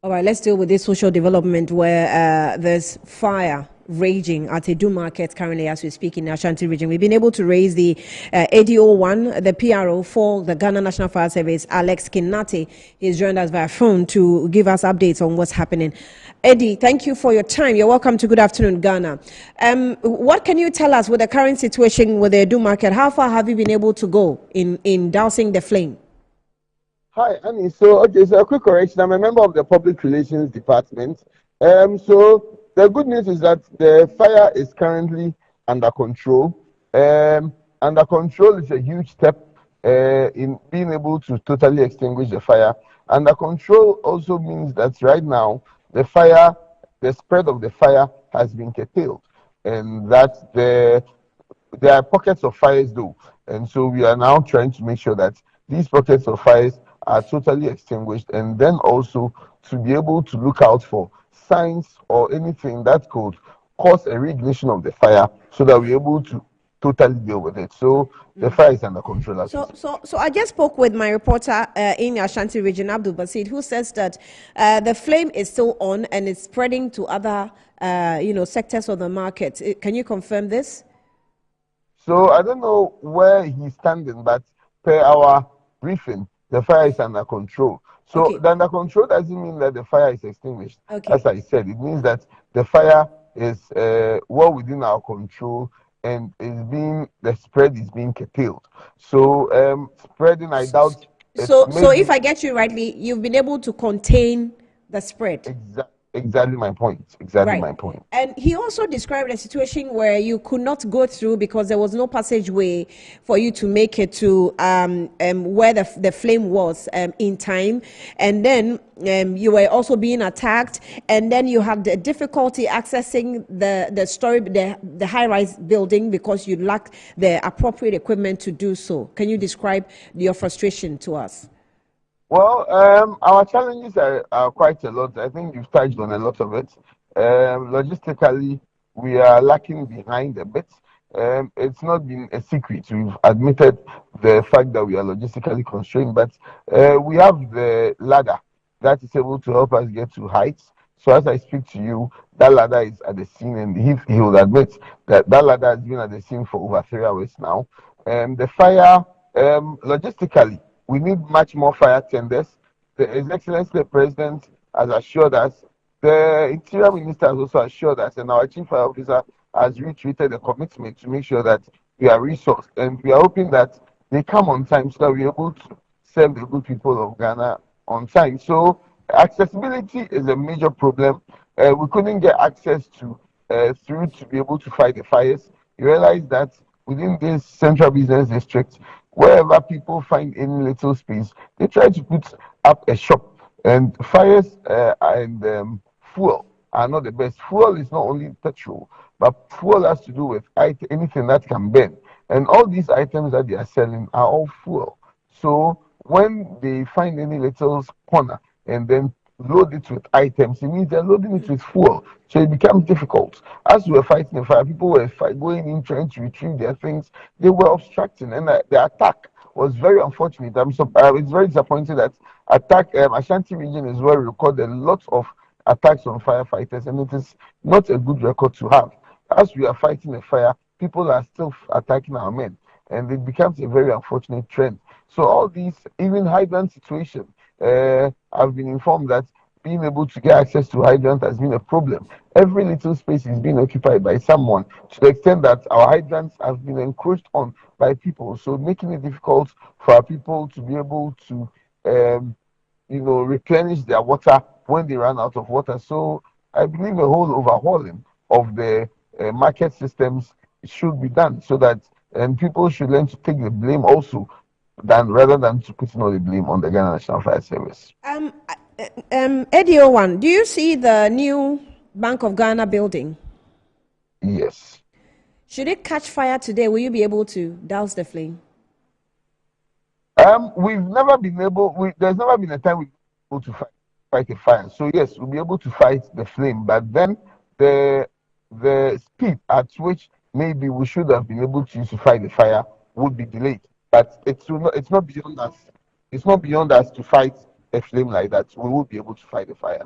All right, let's deal with this social development where there's fire raging at Edu Market currently as we speak in the Ashanti region. We've been able to raise the ADO1, the PRO for the Ghana National Fire Service, Alex Kinati. He's joined us via phone to give us updates on what's happening. Eddie, thank you for your time. You're welcome to Good Afternoon, Ghana. What can you tell us with the current situation with the Edu Market? How far have you been able to go in dousing the flame? Hi, Annie. So a quick correction. I'm a member of the Public Relations Department. So the good news is that the fire is currently under control. Under control is a huge step in being able to totally extinguish the fire. Under control also means that right now the spread of the fire has been curtailed, and that there are pockets of fires though. And so we are now trying to make sure that these pockets of fires are totally extinguished, and then also to be able to look out for signs or anything that could cause a reignition of the fire so that we're able to totally deal with it. So the fire is under control. So I just spoke with my reporter in Ashanti region, Abdul Basid, who says that the flame is still on and it's spreading to other sectors of the market. Can you confirm this? So I don't know where he's standing, but per our briefing, the fire is under control. So the under control doesn't mean that the fire is extinguished. As I said, it means that the fire is well within our control, and the spread is being curtailed. So spreading, I doubt. So if I get you rightly, you've been able to contain the spread. Exactly my point. My point. And he also described a situation where you could not go through because there was no passageway for you to make it to where the flame was in time. And then you were also being attacked. And then you had the difficulty accessing the high-rise building because you lacked the appropriate equipment to do so. Can you describe your frustration to us? Well, our challenges are quite a lot. I think you've touched on a lot of it. Logistically, we are lacking behind a bit. It's not been a secret. We've admitted the fact that we are logistically constrained, but we have the ladder that is able to help us get to heights. So as I speak to you, that ladder is at the scene, and he will admit that that ladder has been at the scene for over 3 hours now. The fire, logistically, we need much more fire tenders. His Excellency the President has assured us, the Interior Minister has also assured us, and our Chief Fire Officer has retweeted the commitment to make sure that we are resourced. And we are hoping that they come on time so that we're able to serve the good people of Ghana on time. So accessibility is a major problem. We couldn't get access to through to be able to fight the fires. You realize that within this central business district, wherever people find any little space, they try to put up a shop. And fires and fuel are not the best. Fuel is not only petrol, but fuel has to do with anything that can burn. And all these items that they are selling are all fuel. So when they find any little corner and then load it with items, it means they're loading it with fuel. So it becomes difficult. As we were fighting the fire, people were going in trying to retrieve their things. They were obstructing, and the attack was very unfortunate. It's very disappointing that Ashanti region is where we recorded lots of attacks on firefighters, and it is not a good record to have. As we are fighting the fire, people are still attacking our men, and it becomes a very unfortunate trend. So all these, even hydrant situation, I've been informed that being able to get access to hydrant has been a problem. Every little space is being occupied by someone, to the extent that our hydrants have been encroached on by people, so making it difficult for our people to be able to replenish their water when they run out of water. So I believe a whole overhauling of the market systems should be done, so that people should learn to take the blame also, rather than to put all the blame on the Ghana National Fire Service. Eddie Owan, do you see the new Bank of Ghana building? Yes. Should it catch fire today, will you be able to douse the flame? We've never been able, there's never been a time we've been able to fight a fire. So yes, we'll be able to fight the flame, but then the speed at which maybe we should have been able to use to fight the fire would be delayed. But it's not beyond us. It's not beyond us to fight a flame like that, we will be able to fight the fire.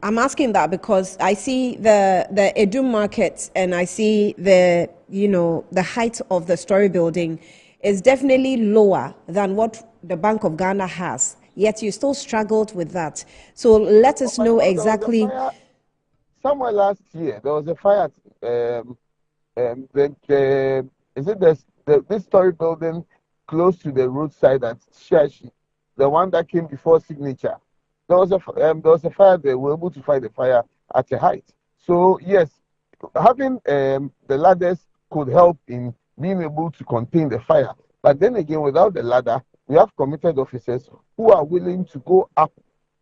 I'm asking that because I see the Edu market and I see the height of the story building is definitely lower than what the Bank of Ghana has. Yet you still struggled with that. So let us know exactly. Somewhere last year there was a fire. This story building close to the roadside at Shashi, the one that came before Signature. There was a fire. They were able to fight the fire at a height. So yes, having the ladders could help in being able to contain the fire. But then again, without the ladder, we have committed officers who are willing to go up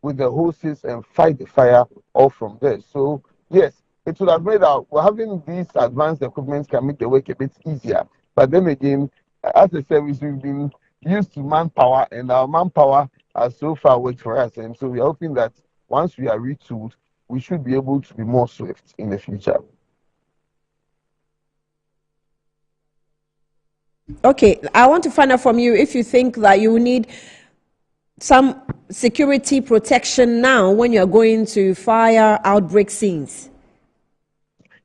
with the hoses and fight the fire off from there. So yes, it would have made having these advanced equipment can make the work a bit easier. But then again, as a service, we've been used to manpower, and our manpower has so far worked for us. And so we're hoping that once we are retooled, we should be able to be more swift in the future. Okay, I want to find out from you if you think that you need some security protection now when you're going to fire outbreak scenes.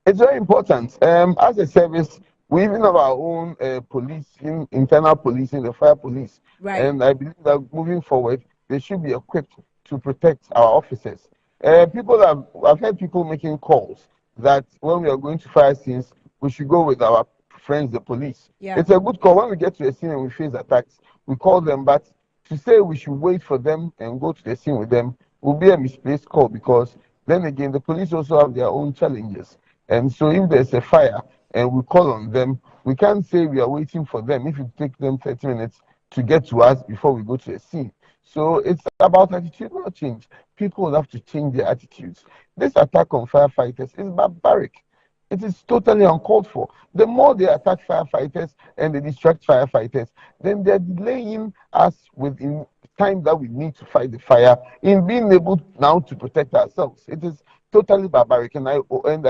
It's very important. As a service, we even have our own policing, internal policing, the fire police. Right. And I believe that moving forward, they should be equipped to protect our officers. I've heard people making calls that when we are going to fire scenes, we should go with our friends, the police. Yeah. It's a good call. When we get to a scene and we face attacks, we call them, but to say we should wait for them and go to the scene with them will be a misplaced call, because then again, the police also have their own challenges. And so if there's a fire and we call on them, we can't say we are waiting for them if it takes them 30 minutes to get to us before we go to a scene. So it's about attitudinal change. People will have to change their attitudes. This attack on firefighters is barbaric. It is totally uncalled for. The more they attack firefighters and they distract firefighters, then they're delaying us within time that we need to fight the fire in being able now to protect ourselves. It is totally barbaric, and I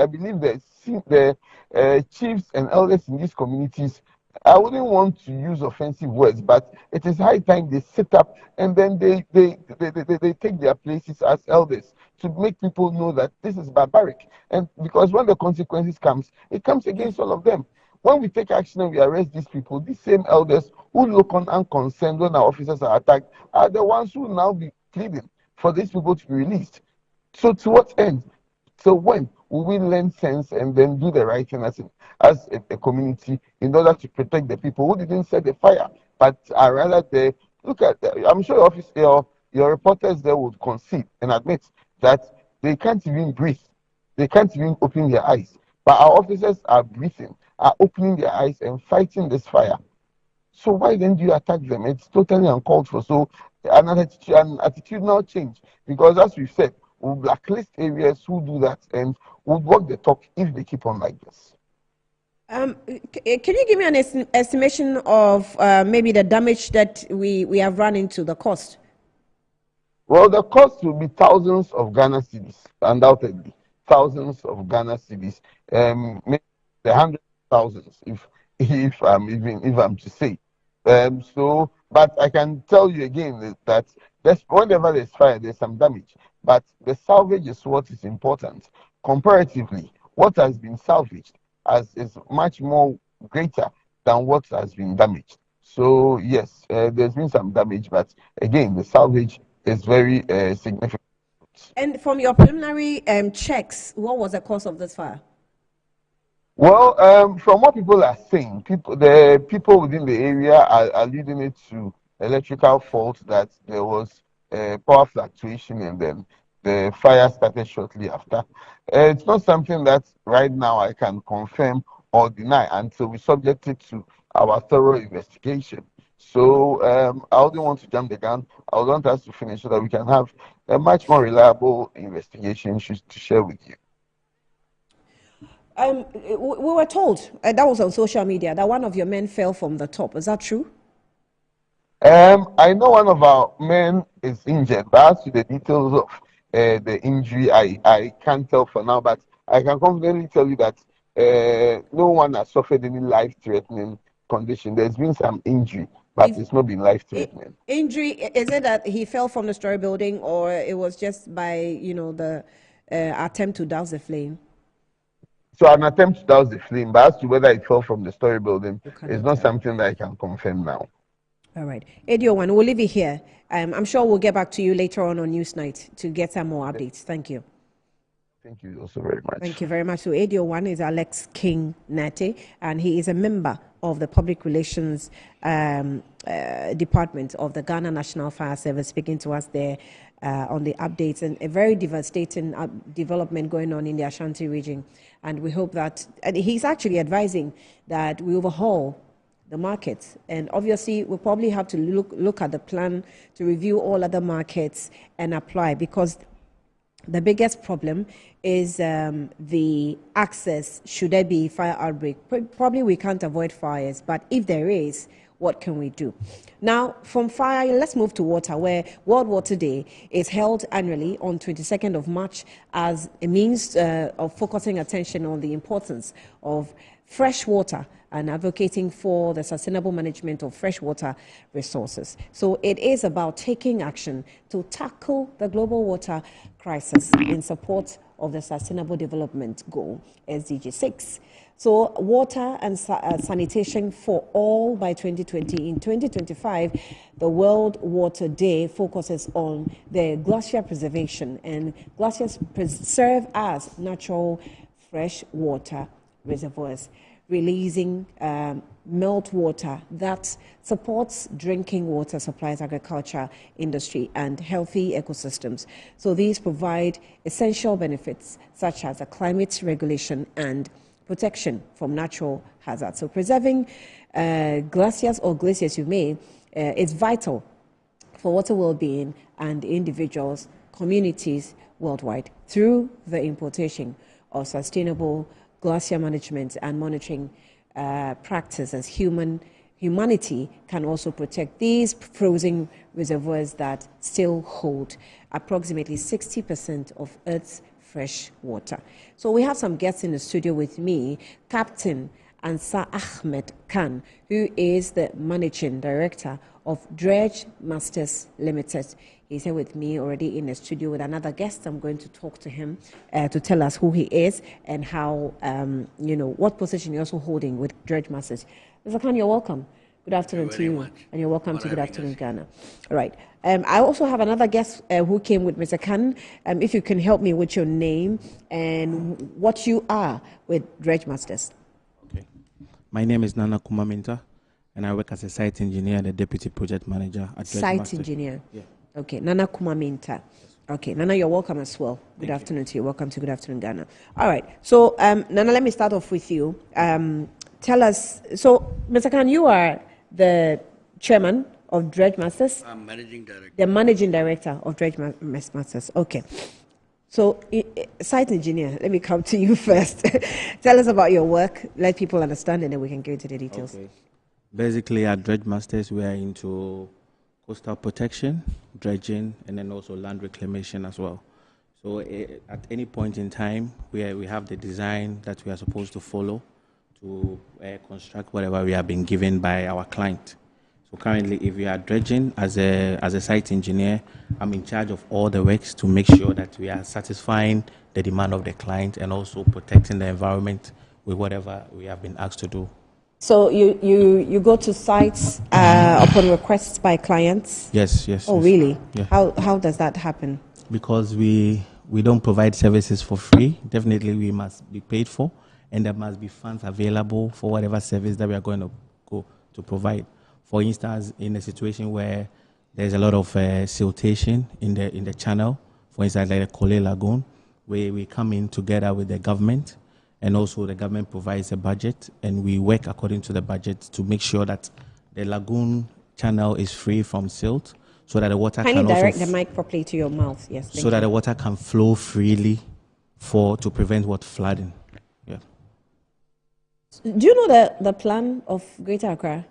believe the chiefs and elders in these communities, I wouldn't want to use offensive words, but it is high time they sit up and then they take their places as elders to make people know that this is barbaric. And because when the consequences comes, it comes against all of them. When we take action and we arrest these people, these same elders who look on unconcerned when our officers are attacked are the ones who will now be pleading for these people to be released. So to what end? So when will we learn sense and then do the right thing as a community in order to protect the people who didn't set the fire, but are rather there? Look at, I'm sure your reporters there would concede and admit that they can't even breathe. They can't even open their eyes. But our officers are breathing, are opening their eyes and fighting this fire. So why then do you attack them? It's totally uncalled for. So an attitudinal change, because as we've said, we'll blacklist areas who do that and we'll walk the talk if they keep on like this. Can you give me an estimation of maybe the damage that we have run into, the cost? Well, the cost will be thousands of Ghana cedis, undoubtedly. Thousands of Ghana cedis, maybe the hundreds of thousands, if I'm to say. But I can tell you again that whenever there's fire, there's some damage. But the salvage is what is important. Comparatively, what has been salvaged is much more greater than what has been damaged. So yes, there's been some damage, but again, the salvage is very significant. And from your preliminary checks, what was the cause of this fire? Well, from what people are saying, the people within the area are leading it to electrical fault, that there was power fluctuation and then the fire started shortly after. It's not something that right now I can confirm or deny until we subject it to our thorough investigation. So I wouldn't want to jump the gun. I would want us to finish so that we can have a much more reliable investigation to share with you. We were told, that was on social media, that one of your men fell from the top. Is that true? I know one of our men is injured, but as to the details of the injury, I can't tell for now, but I can confidently tell you that no one has suffered any life-threatening condition. There's been some injury, but it's not been life-threatening. Injury, is it that he fell from the story building, or it was just by, the attempt to douse the flame? So an attempt to douse the flame, but as to whether it fell from the story building is not something that I can confirm now. All right. Edio One, we'll leave it here. I'm sure we'll get back to you later on Newsnight to get some more updates. Thank you. Thank you also very much. Thank you very much. So Edio One is Alex King Nate, and he is a member of the Public Relations Department of the Ghana National Fire Service, speaking to us there on the updates and a very devastating development going on in the Ashanti region. And we hope that, and he's actually advising that we overhaul the markets. And obviously, we'll probably have to look at the plan to review all other markets and apply, because the biggest problem is the access should there be fire outbreak. Probably we can't avoid fires, but if there is, what can we do? Now, from fire, let's move to water, where World Water Day is held annually on 22nd of March as a means of focusing attention on the importance of fresh water and advocating for the sustainable management of freshwater resources. So it is about taking action to tackle the global water crisis in support of the Sustainable Development Goal, SDG 6. So water and sanitation for all by 2020. In 2025, the World Water Day focuses on the glacier preservation, and glaciers serve as natural fresh water reservoirs, releasing meltwater that supports drinking water supplies, agriculture, industry, and healthy ecosystems. So these provide essential benefits such as a climate regulation and protection from natural hazards. So preserving glaciers you may, is vital for water well-being and individuals, communities worldwide through the importation of sustainable glacier management and monitoring practices. Humanity can also protect these frozen reservoirs that still hold approximately 60% of Earth's fresh water. So we have some guests in the studio with me, Captain Ansar Ahmed Khan, who is the Managing Director of Dredge Masters Limited. He's here with me already in the studio with another guest. I'm going to talk to him to tell us who he is and how, what position you're also holding with Dredge Masters. Mr. Khan, you're welcome. Good afternoon to you. And you're welcome to Good Afternoon Ghana. All right. I also have another guest who came with Mr. Khan. If you can help me with your name and what you are with Dredge Masters. Okay. My name is Nana Kumaminta, and I work as a site engineer and a deputy project manager at Dredge Masters. Site engineer? Yeah. Okay. Nana Kumaminta. Okay. Nana, you're welcome as well. Good afternoon to you. Welcome to Good Afternoon Ghana. All right. So, Nana, let me start off with you. Tell us, so, Mr. Khan, you are the chairman of Dredge Masters? I'm managing director. The managing director of Dredge Masters. Okay. So, site engineer, let me come to you first. Tell us about your work. Let people understand, and then we can go into the details. Okay. Basically, at Dredge Masters, we are into coastal protection, dredging, and then also land reclamation as well. So, at any point in time, we have the design that we are supposed to follow to construct whatever we have been given by our client. So currently, if we are dredging as a site engineer, I'm in charge of all the works to make sure that we are satisfying the demand of the client and also protecting the environment with whatever we have been asked to do. So you go to sites upon requests by clients? Yes. Oh, yes. really? Yeah. How does that happen? Because we don't provide services for free. Definitely, we must be paid for, and there must be funds available for whatever service that we are going to go to provide. For instance, in a situation where there's a lot of siltation in the channel, for instance, like the Kele Lagoon, where we come in together with the government, and also the government provides a budget, and we work according to the budget to make sure that the lagoon channel is free from silt, so that the water can also direct the mic properly to your mouth. Yes. So that the water can flow freely to prevent flooding. Yeah. Do you know the plan of Greater Accra?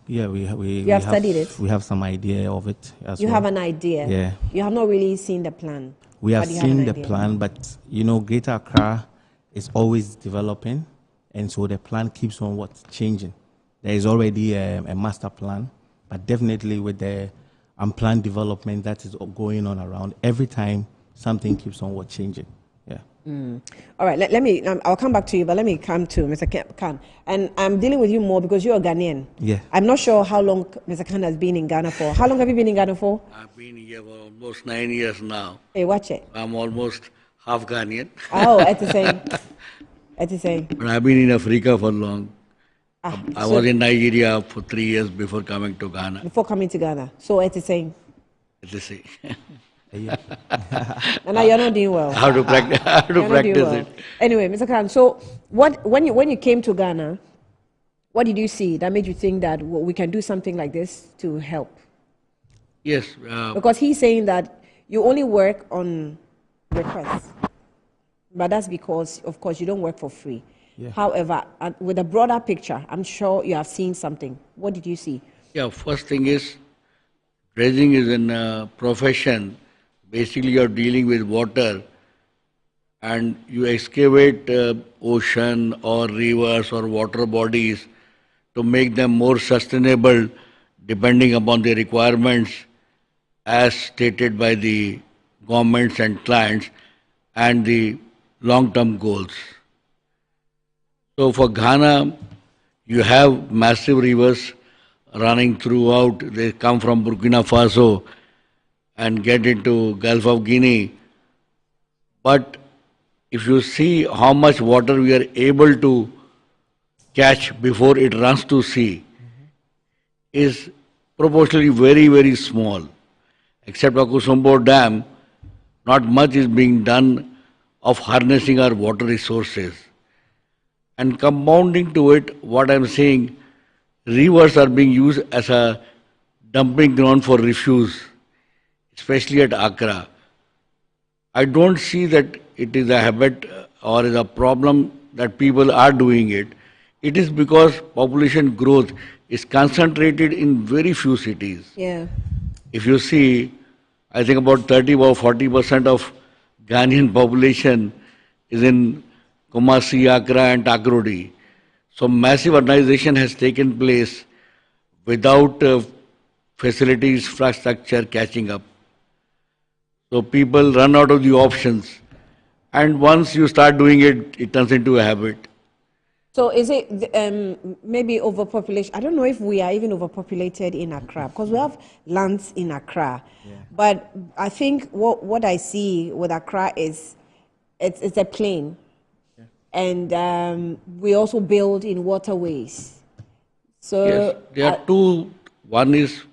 Yeah, we have studied it. We have some idea of it as well. You have an idea. Yeah. You have not really seen the plan. We have seen the plan, but Greater Accra is always developing, and so the plan keeps on changing. There is already a master plan, But definitely with the unplanned development that is going on around, every time something keeps on changing. Yeah. All right, let me, I'll come back to you, but let me come to Mr. Khan. And I'm dealing with you more because you're a Ghanaian. Yeah. I'm not sure how long Mr. Khan has been in Ghana for. How long have you been in Ghana for? I've been here for almost 9 years now. Hey, watch it. I'm almost half Ghanaian. Oh, at the same. At the same. But I've been in Africa for long. I so was in Nigeria for 3 years before coming to Ghana. Before coming to Ghana. So at the same. At the same. And now you're not doing well. How to practice, it. Anyway, Mr. Khan, so when you came to Ghana, what did you see that made you think that we can do something like this to help? Yes. Because he's saying that you only work on requests. But that's because, of course, you don't work for free. Yeah. However, with a broader picture, I'm sure you have seen something. What did you see? Yeah, first thing is, dredging is a profession. Basically, you're dealing with water and you excavate ocean or rivers or water bodies to make them more sustainable depending upon the requirements as stated by the governments and clients and the long-term goals. So for Ghana, you have massive rivers running throughout. They come from Burkina Faso and get into Gulf of Guinea. But if you see how much water we are able to catch before it runs to sea, is proportionally very, very small. Except Akusumbo Dam, not much is being done of harnessing our water resources. And compounding to it, what I'm saying, rivers are being used as a dumping ground for refuse, especially at Accra. I don't see that it is a habit or is a problem that people are doing it. It is because population growth is concentrated in very few cities. Yeah. If you see, I think about 30 or 40% of Ghanaian population is in Kumasi, Accra and Takoradi. So massive urbanization has taken place without facilities, infrastructure catching up. So people run out of the options. And once you start doing it, it turns into a habit. So is it maybe overpopulation? I don't know if we are even overpopulated in Accra because we have lands in Accra. Yeah. But I think what I see with Accra is it's a plain. Yeah. And we also build in waterways. So yes, there are two. One is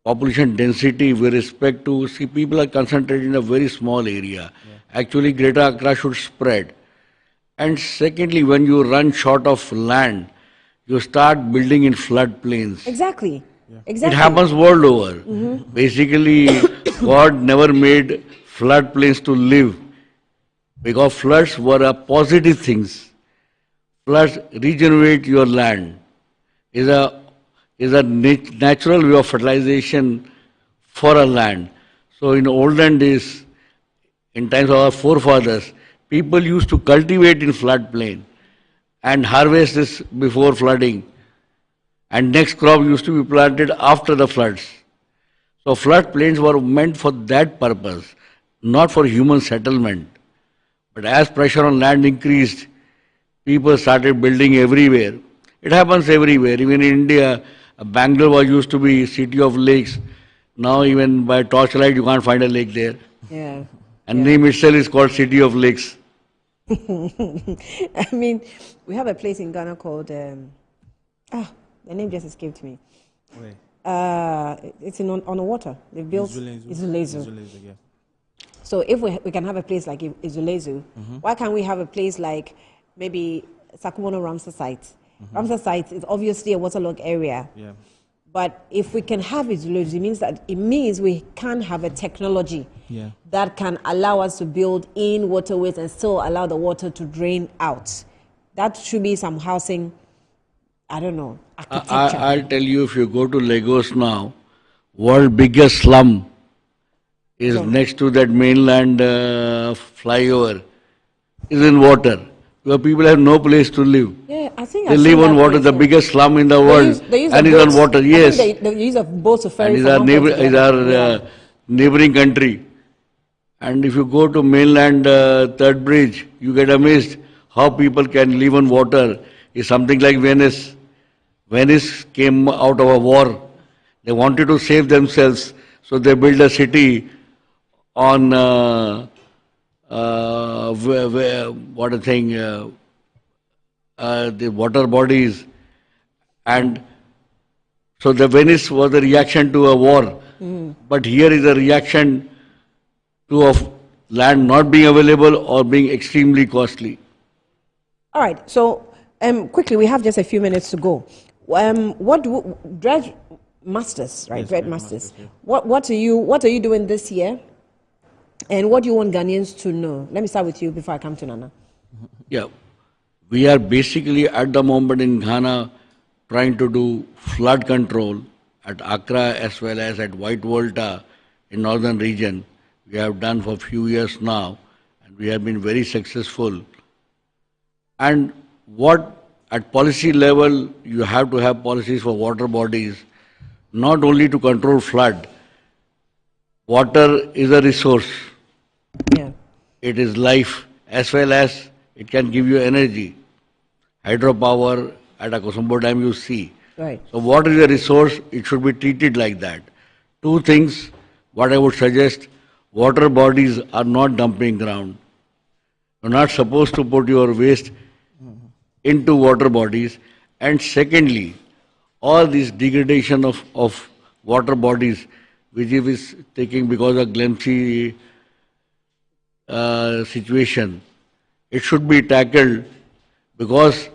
population density with respect to, see, people are concentrated in a very small area. Yeah. Actually, Greater Accra should spread. And secondly, when you run short of land, you start building in floodplains. Exactly. Yeah. Exactly. It happens world over. Mm-hmm. Basically, God never made floodplains to live because floods were a positive things. Floods regenerate your land. Is a natural way of fertilization for a land. So in olden days, in times of our forefathers, people used to cultivate in floodplain and harvest this before flooding. And next crop used to be planted after the floods. So floodplains were meant for that purpose, not for human settlement. But as pressure on land increased, people started building everywhere. It happens everywhere. Even in India, Bangalore was used to be city of lakes. Now even by torchlight you can't find a lake there. Yeah. And name itself is called City of Lakes. I mean, we have a place in Ghana called, the name just escaped me. It's on the water. They built Izulezu. Yeah. So if we can have a place like Izulezu, why can't we have a place like maybe Sakumono Ramsar site? Ramsar site is obviously a waterlogged area. Yeah. But if we can have Izulezu, it means we can have a technology that can allow us to build in waterways and still allow the water to drain out. That should be some housing, I don't know, architecture. I'll tell you, if you go to Lagos now, world biggest slum is next to that mainland flyover, is in water. where people have no place to live. Yeah, I think they live on water, the biggest slum in the world, and is on water. Yes, I think they use of boats to ferry and from one place to the other. Neighboring country. And if you go to mainland Third Bridge, you get amazed how people can live on water. It's something like Venice. Venice came out of a war. They wanted to save themselves, so they built a city on what a thing, the water bodies, and so the Venice was a reaction to a war. But here is a reaction to of land not being available or being extremely costly. All right. So quickly, we have just a few minutes to go. Dredge Masters, right? Yes, Dredge Masters. Yeah. What are you doing this year? And what do you want Ghanaians to know? Let me start with you before I come to Nana. Yeah, we are basically at the moment in Ghana trying to do flood control at Accra as well as at White Volta in northern region. We have done for a few years now, and we have been very successful. And what at policy level, you have to have policies for water bodies, not only to control flood. Water is a resource. Yeah. It is life, as well as it can give you energy. Hydropower at a Kosombo Dam you see. Right. So water is a resource, it should be treated like that. Two things, what I would suggest, water bodies are not dumping ground. You're not supposed to put your waste into water bodies. And secondly, all this degradation of water bodies, which is taking because of Glency situation, it should be tackled because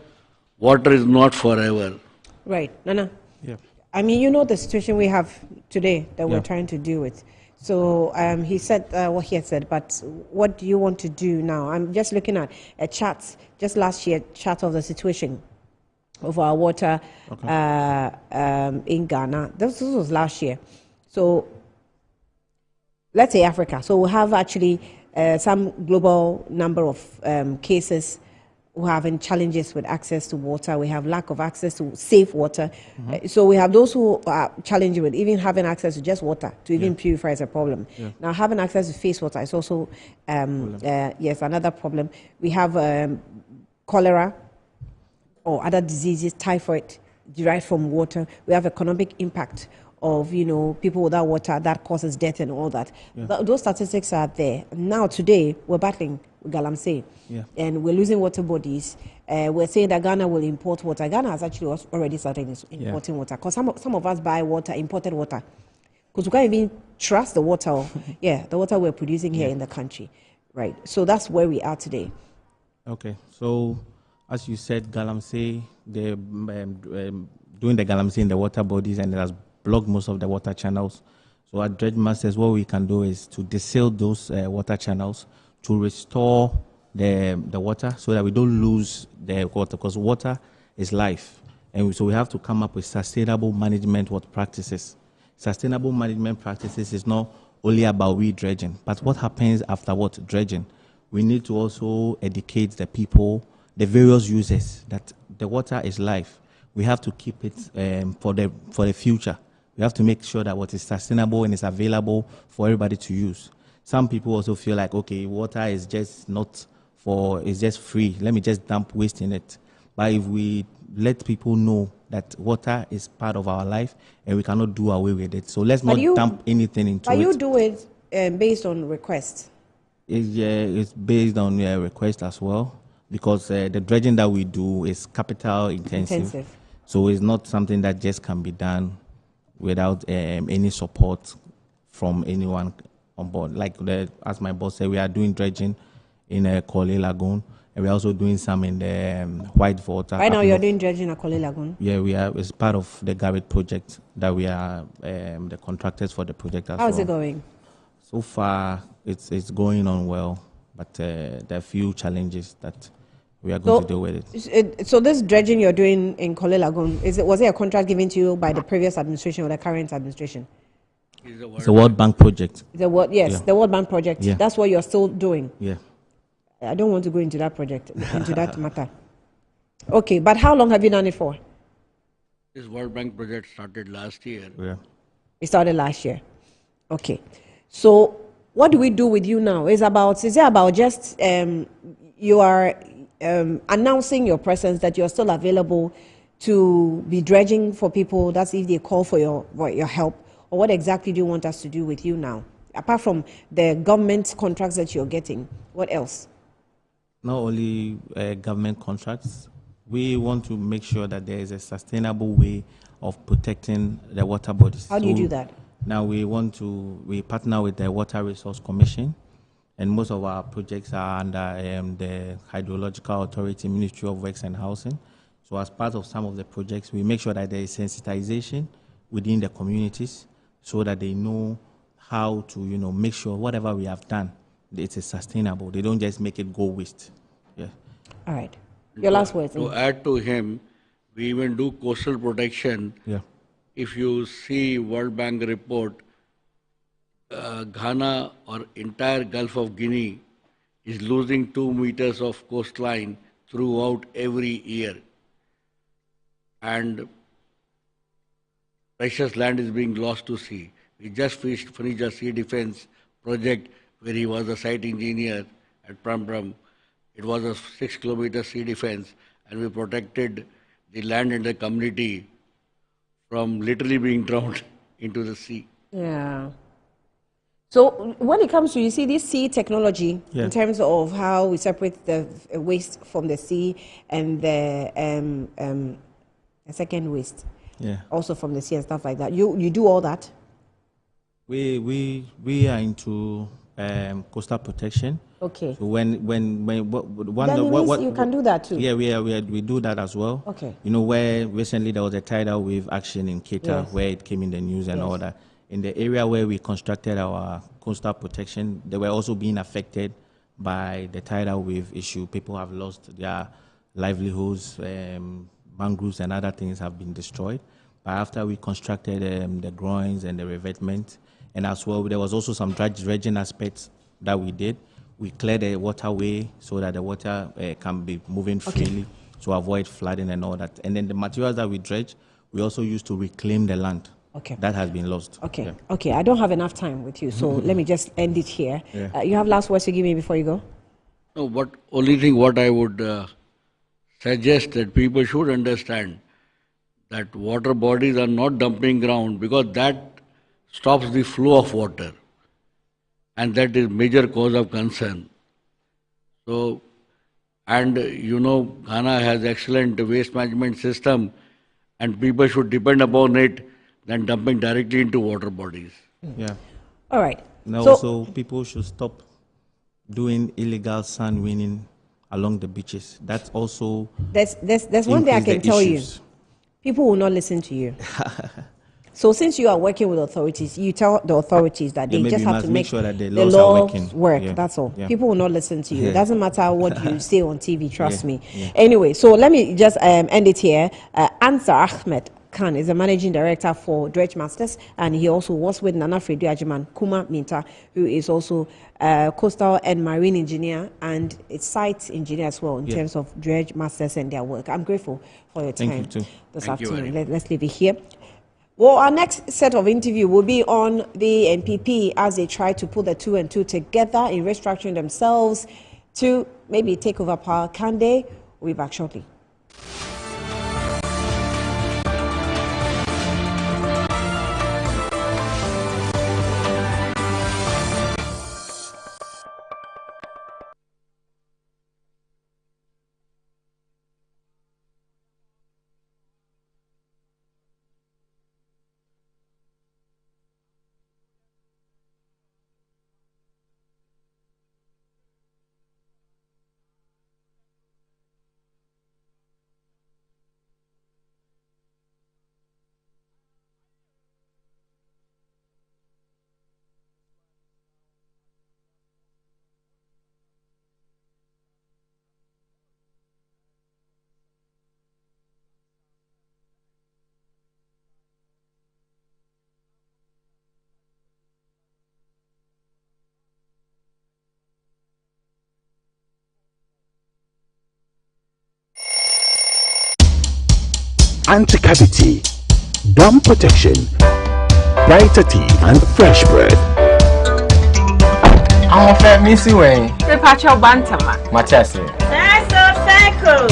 water is not forever. Right. Nana? Yeah. I mean, you know the situation we have today that we're trying to deal with. So he said what he had said, but what do you want to do now? I'm just looking at a chart, just last year, chart of the situation of our water in Ghana. This was last year. So let's say Africa. So we have actually some global number of cases who are having challenges with access to water. We have lack of access to safe water. So we have those who are challenging with even having access to just water to even purify is a problem. Now having access to face water is also, yes, another problem. We have cholera or other diseases, typhoid derived from water. We have economic impact of, people without water that causes death and all that. Those statistics are there. Now today we're battling with Galamsey. And we're losing water bodies. We're saying that Ghana will import water. Ghana has actually already started importing water because some of us buy water, imported water, because we can't even trust the water. The water we're producing here in the country, right? So that's where we are today. Okay, so as you said, Galamsey, they're doing the Galamsey in the water bodies, and it has blocked most of the water channels. So at Dredge Masters, what we can do is to deseal those water channels to restore the water so that we don't lose the water, because water is life. And so we have to come up with sustainable management practices. Sustainable management practices is not only about dredging, but what happens after dredging. We need to also educate the people, the various users, that the water is life. We have to keep it for the future. We have to make sure that what is sustainable and is available for everybody to use. Some people also feel like, okay, water is just it's just free. Let me just dump waste in it. But if we let people know that water is part of our life and we cannot do away with it, so let's not dump anything into it. But you do it based on request? It's based on request as well, because the dredging that we do is capital intensive. So it's not something that just can be done without any support from anyone on board. Like as my boss said, we are doing dredging in Kele Lagoon, and we're also doing some in the White Volta. Right now you're doing dredging at Kele Lagoon? Yeah, we are. It's part of the Garrett project that we are the contractors for the project as well. How's it going? So far, it's going on well, but there are a few challenges that we are going to deal with it. So this dredging you're doing in Kele Lagoon, was it a contract given to you by the previous administration or the current administration? It's a World Bank project. The World Bank project. Yeah. That's what you're still doing. Yeah. I don't want to go into that project, into that matter. Okay, but how long have you done it for? This World Bank project started last year. Yeah. It started last year. Okay. So what do we do with you now? Is it about just you are announcing your presence, that you're still available to be dredging for people? That's if they call for your help. Or what exactly do you want us to do with you now? Apart from the government contracts that you're getting, what else? Not only government contracts, we want to make sure that there is a sustainable way of protecting the water bodies. How do you do that? Now we partner with the Water Resource Commission, and most of our projects are under the Hydrological Authority, Ministry of Works and Housing. So as part of some of the projects, we make sure that there is sensitization within the communities so that they know how to, make sure whatever we have done, it is sustainable. They don't just make it go waste. Yeah. All right. Your last words. To add to him, we even do coastal protection. Yeah. If you see World Bank report, Ghana or entire Gulf of Guinea is losing 2 meters of coastline throughout every year. And precious land is being lost to sea. We just finished a sea defense project where he was a site engineer at Pram. It was a 6-kilometer sea defense, and we protected the land and the community from literally being drowned into the sea. Yeah. So when it comes to, you see, this sea technology, in terms of how we separate the waste from the sea and the second waste, also from the sea and stuff like that, you do all that? We are into coastal protection. Okay. So when you can do that too. Yeah, we do that as well. Okay. Where recently there was a tidal wave action in Kele, where it came in the news and all that. In the area where we constructed our coastal protection, they were also being affected by the tidal wave issue. People have lost their livelihoods, mangroves and other things have been destroyed. But after we constructed the groins and the revetment, and as well, there was also some dredging aspects that we did. We cleared the waterway so that the water can be moving freely to avoid flooding and all that. And then the materials that we dredge, we also use to reclaim the land. Okay. That has been lost. Okay. Yeah. Okay. I don't have enough time with you, so let me just end it here. Yeah. You have last words to give me before you go? No, what I would suggest that people should understand that water bodies are not dumping ground, because that stops the flow of water, and that is major cause of concern. So, and Ghana has excellent waste management system, and people should depend upon it than dumping directly into water bodies. Yeah. All right. Now, so, also, people should stop doing illegal sand winning along the beaches. That's also there's one thing I can tell you. People will not listen to you. So since you are working with authorities, you tell the authorities that they just have to make sure that the laws work. Yeah. That's all. Yeah. People will not listen to you. Yeah. It doesn't matter what you say on TV, trust me. Yeah. Anyway, so let me just end it here. Ansar Ahmed Khan is the managing director for Dredge Masters, and he also was with Nana Fredu Ajiman Kuma Minta, who is also coastal and marine engineer and site engineer as well in terms of Dredge Masters and their work. I'm grateful for your time this afternoon. Let's leave it here. Well, our next set of interview will be on the NPP as they try to put the 2 and 2 together in restructuring themselves to maybe take over power. Can they? We'll be back shortly. anti-cavity, gum protection, brighter teeth, and fresh breath. I'm a fair missy way. Repatrial Bantama. Machasi. Cycle.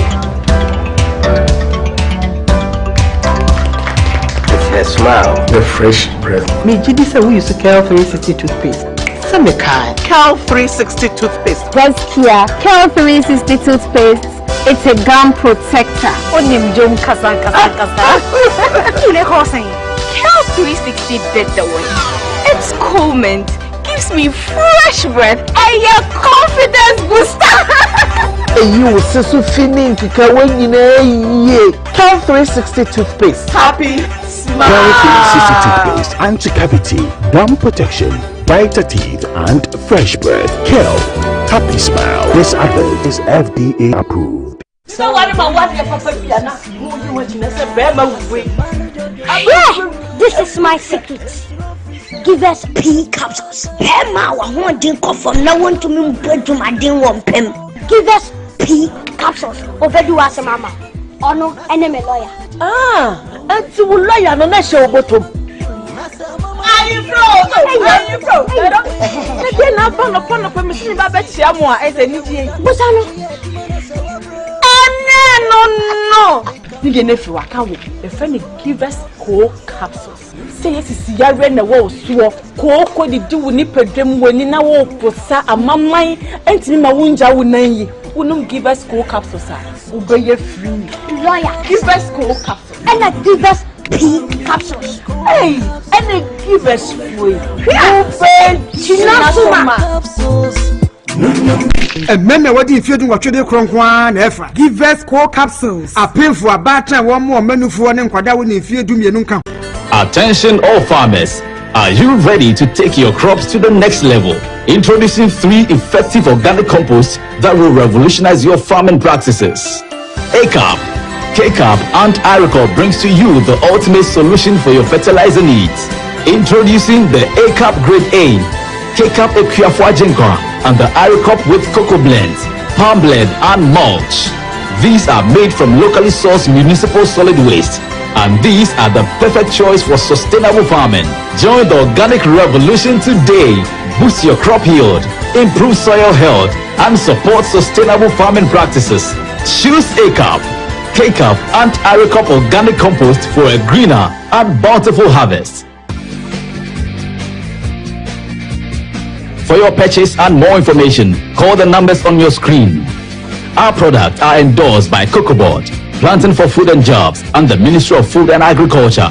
It's her smile. The fresh breath. Me, Judy said we used to Kele 360 toothpaste. Some kind. Kele 360 toothpaste. That's here. Kele 360 toothpaste. It's a gum protector. Onim Jom Kasa. Kele 360 did the way. It's cool mint. Gives me fresh breath and your confidence booster. You so feeling to when you know Kele 360 toothpaste. Happy smile. Kele 360 toothpaste, anti-cavity, gum protection, brighter teeth, and fresh breath. Kele, happy smile. This advert is FDA approved. So what about what your papa piano? Yeah, this is my secret. Give us pea capsules. Emma, I want to go from now on to me to my din one pem. Give us pea capsules. Over do as a mama. Oh no, enemy lawyer. And to lawyer no na show bottom. Are you pro? Again, I'm upon a permission about Chiamwa as a new Busano. No. You didn't know if you are coming. A friend give us cold capsules. Say yes, you are in the wall, so cold did do nip a dream when you know Posa a mamma and Tima Wunja wouldn't give us cold capsules. Obey your free lawyer. Give us cold capsules. And I give us pea capsules. Hey, and they give us free. And men what if you do what you do ever. Give us core capsules. A pay for a batter one more menu for an inquadawin if you do me nunca. Attention all farmers, are you ready to take your crops to the next level? Introducing 3 effective organic composts that will revolutionize your farming practices. ACAP, KCAP and IRECOP brings to you the ultimate solution for your fertilizer needs. Introducing the ACAP Grade A, KCAP Equiafuajinkwa, and the IRECOP with cocoa blends, palm blend and mulch. These are made from locally sourced municipal solid waste, and these are the perfect choice for sustainable farming. Join the organic revolution today. Boost your crop yield, improve soil health, and support sustainable farming practices. Choose ACAP, KCAP, and IRECOP organic compost for a greener and bountiful harvest. For your purchase and more information, call the numbers on your screen. Our products are endorsed by Cocoa Board, Planting for Food and Jobs, and the Ministry of Food and Agriculture.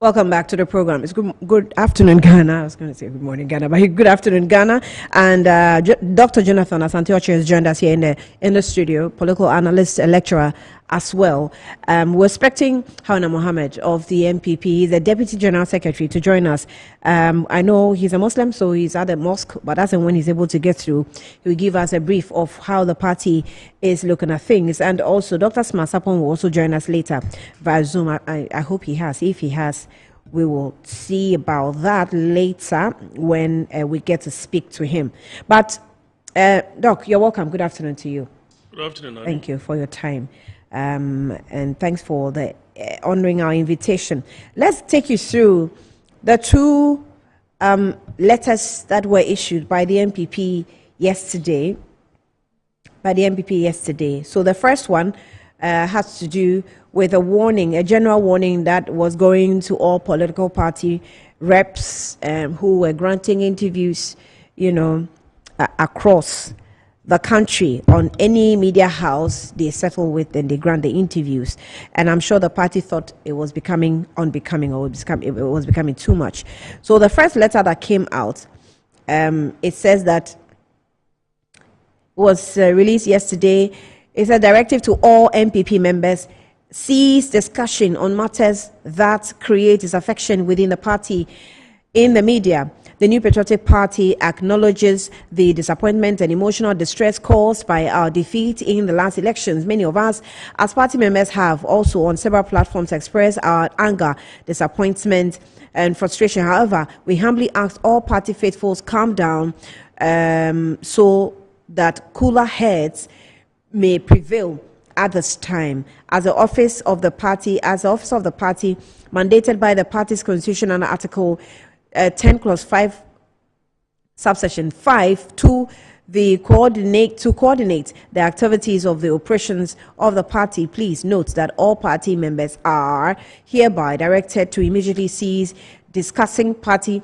Welcome back to the program. It's good afternoon, Ghana. I was going to say good morning, Ghana, but good afternoon, Ghana. And Dr. Jonathan Asante-Ocho has joined us here in the studio, political analyst, lecturer as well. We're expecting Hauna Mohammed of the MPP, he's the Deputy General Secretary, to join us. I know he's a Muslim, so he's at the mosque, but as and when he's able to get through, he'll give us a brief of how the party is looking at things. And also, Dr. Smasapon will also join us later via Zoom. I hope he has. If he has, we will see about that later when we get to speak to him. But, Doc, you're welcome. Good afternoon to you. Good afternoon. Thank you for your time. And thanks for the honoring our invitation. Let's take you through the two letters that were issued by the MPP yesterday. So the first one has to do with a warning, a general warning that was going to all political party reps who were granting interviews, across the country on any media house they settle with and they grant the interviews. And I'm sure the party thought it was becoming unbecoming, or it was becoming too much. So the first letter that came out, it says that was released yesterday. It's a directive to all MPP members: cease discussion on matters that create disaffection within the party in the media. The New Patriotic Party acknowledges the disappointment and emotional distress caused by our defeat in the last elections. Many of us, as party members, have also on several platforms expressed our anger, disappointment, and frustration. However, we humbly ask all party faithfuls calm down so that cooler heads may prevail at this time. As the office of the party, mandated by the party's constitution under Article 10 clause 5 subsection 5 to coordinate the activities of the operations of the party, please note that all party members are hereby directed to immediately cease discussing party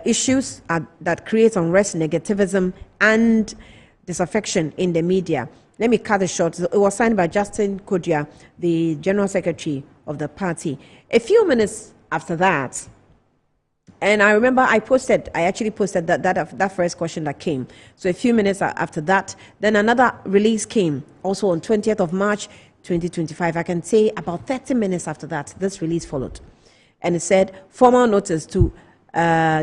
issues that create unrest, negativism, and disaffection in the media. Let me cut it short. It was signed by Justin Kodia, the General Secretary of the party. A few minutes after that, and I remember I actually posted that first question that came. So a few minutes after that, then another release came, also on 20th of March, 2025. I can say about 30 minutes after that, this release followed. And it said, formal notice to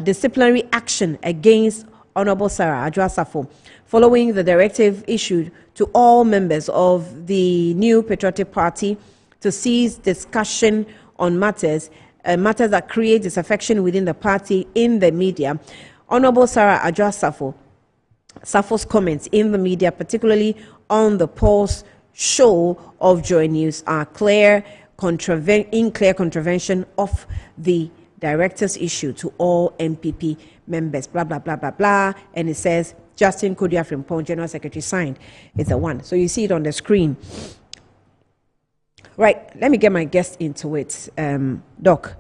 disciplinary action against Honorable Sarah Adjoa-Safo, following the directive issued to all members of the New Patriotic Party to cease discussion on matters that create disaffection within the party in the media. Honorable Sarah Adjoa-Safo's comments in the media, particularly on the Pulse show of Joy News, are clear contravention of the directives issued to all MPP members, blah, blah, blah, blah, blah. And it says, Justin Kodia Frimpong, General Secretary, signed. It's the one. So you see it on the screen. Right, let me get my guest into it. Doc,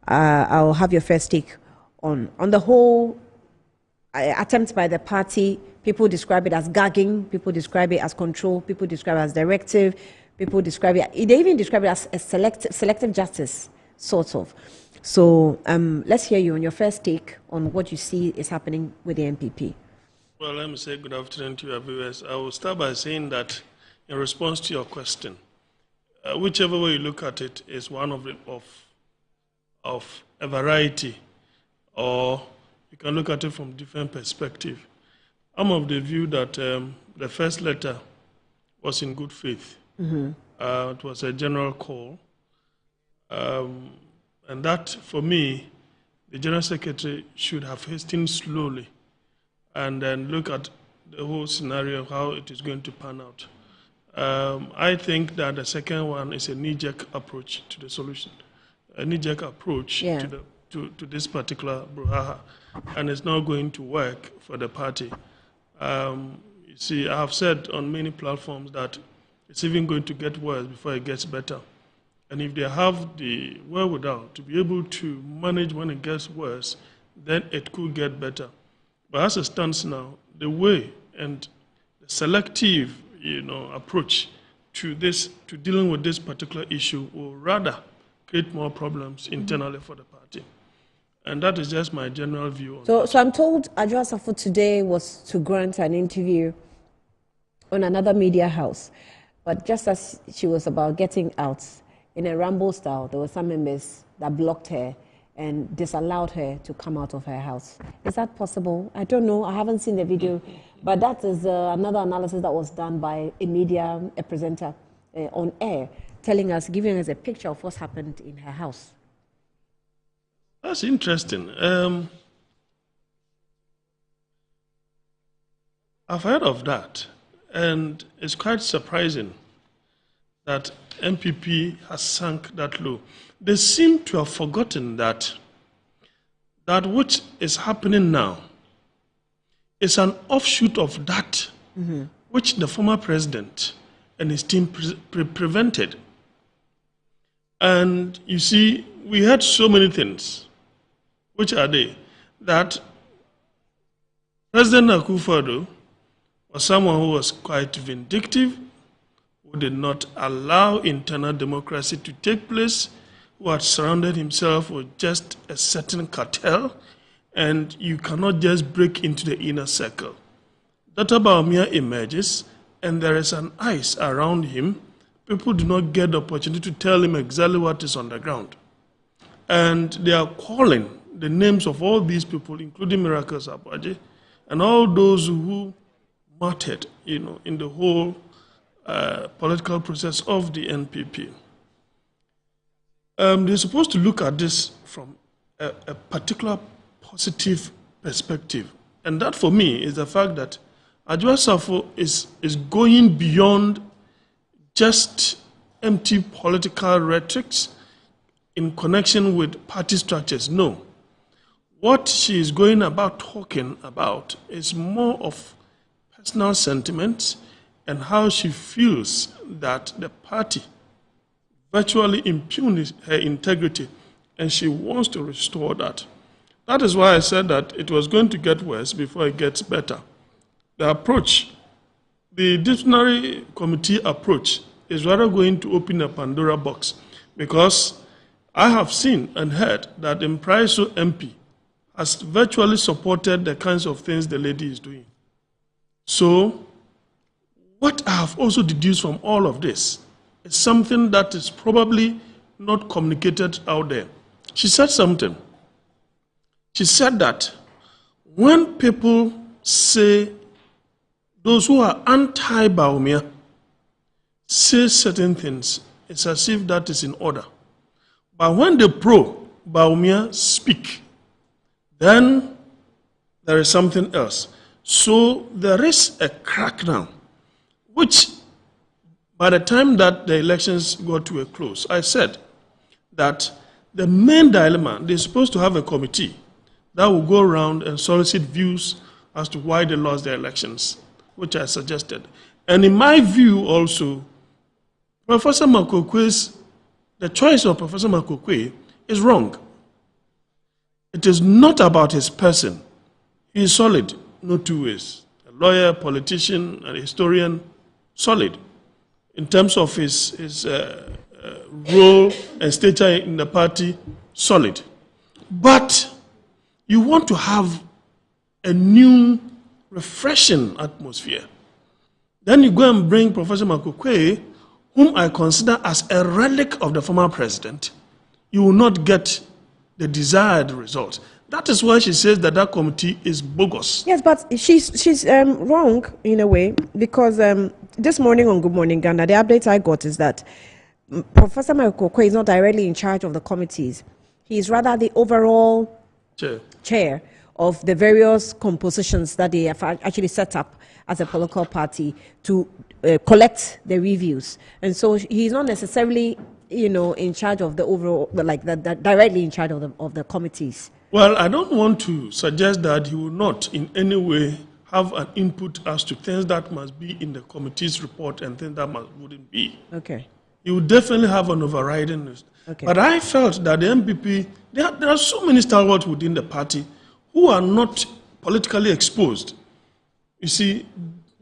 I'll have your first take on the whole attempt by the party. People describe it as gagging, people describe it as control, people describe it as directive, people describe it, they even describe it as a selective justice, sort of. So let's hear you on your first take on what you see is happening with the MPP. Well, let me say good afternoon to your viewers. I will start by saying that in response to your question, whichever way you look at it is one of a variety, or you can look at it from different perspectives. I'm of the view that the first letter was in good faith. Mm-hmm. It was a general call. And that, for me, the General Secretary should have hastened slowly and then look at the whole scenario, how it is going to pan out. I think that the second one is a knee-jerk approach to the solution, a knee-jerk approach to this particular brouhaha, and it's not going to work for the party. You see, I have said on many platforms that it's even going to get worse before it gets better. And if they have the wherewithal to be able to manage when it gets worse, then it could get better. But as it stands now, the way and the selective, approach to dealing with this particular issue will rather create more problems internally for the party. And that is just my general view on So I'm told Adjoa-Safo today was to grant an interview on another media house. But just as she was about getting out, in a ramble style, there were some members that blocked her and disallowed her to come out of her house. Is that possible? I don't know. I haven't seen the video. But that is another analysis that was done by a presenter on air, giving us a picture of what's happened in her house. That's interesting. I've heard of that. And it's quite surprising that MPP has sunk that low. They seem to have forgotten that which is happening now is an offshoot of that which the former president and his team prevented. And you see, we had so many things. Which are they? That President Akufo-Addo was someone who was quite vindictive, who did not allow internal democracy to take place, who had surrounded himself with just a certain cartel, and you cannot just break into the inner circle. Dr. Bawumia emerges, and there is an ice around him. People do not get the opportunity to tell him exactly what is on the ground. And they are calling the names of all these people, including Miracles Abaje, and all those who martyred, in the whole political process of the NPP. They're supposed to look at this from a particular positive perspective. And that, for me, is the fact that Adwoa Safo is going beyond just empty political rhetorics in connection with party structures. No. What she is going about talking about is more of personal sentiments and how she feels that the party virtually impugned her integrity, and she wants to restore that. That is why I said that it was going to get worse before it gets better. The approach, the disciplinary committee approach, is rather going to open a Pandora box, because I have seen and heard that Impraiso MP has virtually supported the kinds of things the lady is doing. So, what I have also deduced from all of this is something that is probably not communicated out there. She said something. She said that when people say, those who are anti-Bawumia say certain things, it's as if that is in order. But when the pro-Bawumia speak, then there is something else. So there is a crack now, which by the time that the elections got to a close, I said that the main dilemma, they're supposed to have a committee that will go around and solicit views as to why they lost their elections, which I suggested. And in my view also, Professor Makokwe's, the choice of Professor Makokwe is wrong. It is not about his person. He is solid, no two ways. A lawyer, politician, and historian, solid. In terms of his role and stature in the party, solid. But you want to have a new, refreshing atmosphere. Then you go and bring Professor Makokwe, whom I consider as a relic of the former president. You will not get the desired result. That is why she says that that committee is bogus. Yes, but she's wrong in a way, because this morning on Good Morning Ghana, the update I got is that Professor Makokwe is not directly in charge of the committees. He is rather the overall chair of the various compositions that they have actually set up as a political party to collect the reviews. And so he's not necessarily, in charge of the overall, directly in charge of the committees. Well, I don't want to suggest that he will not in any way have an input as to things that must be in the committee's report and things that wouldn't be. Okay. He will definitely have an overriding list. Okay. But I felt that the MPP, there are so many stalwarts within the party who are not politically exposed. You see,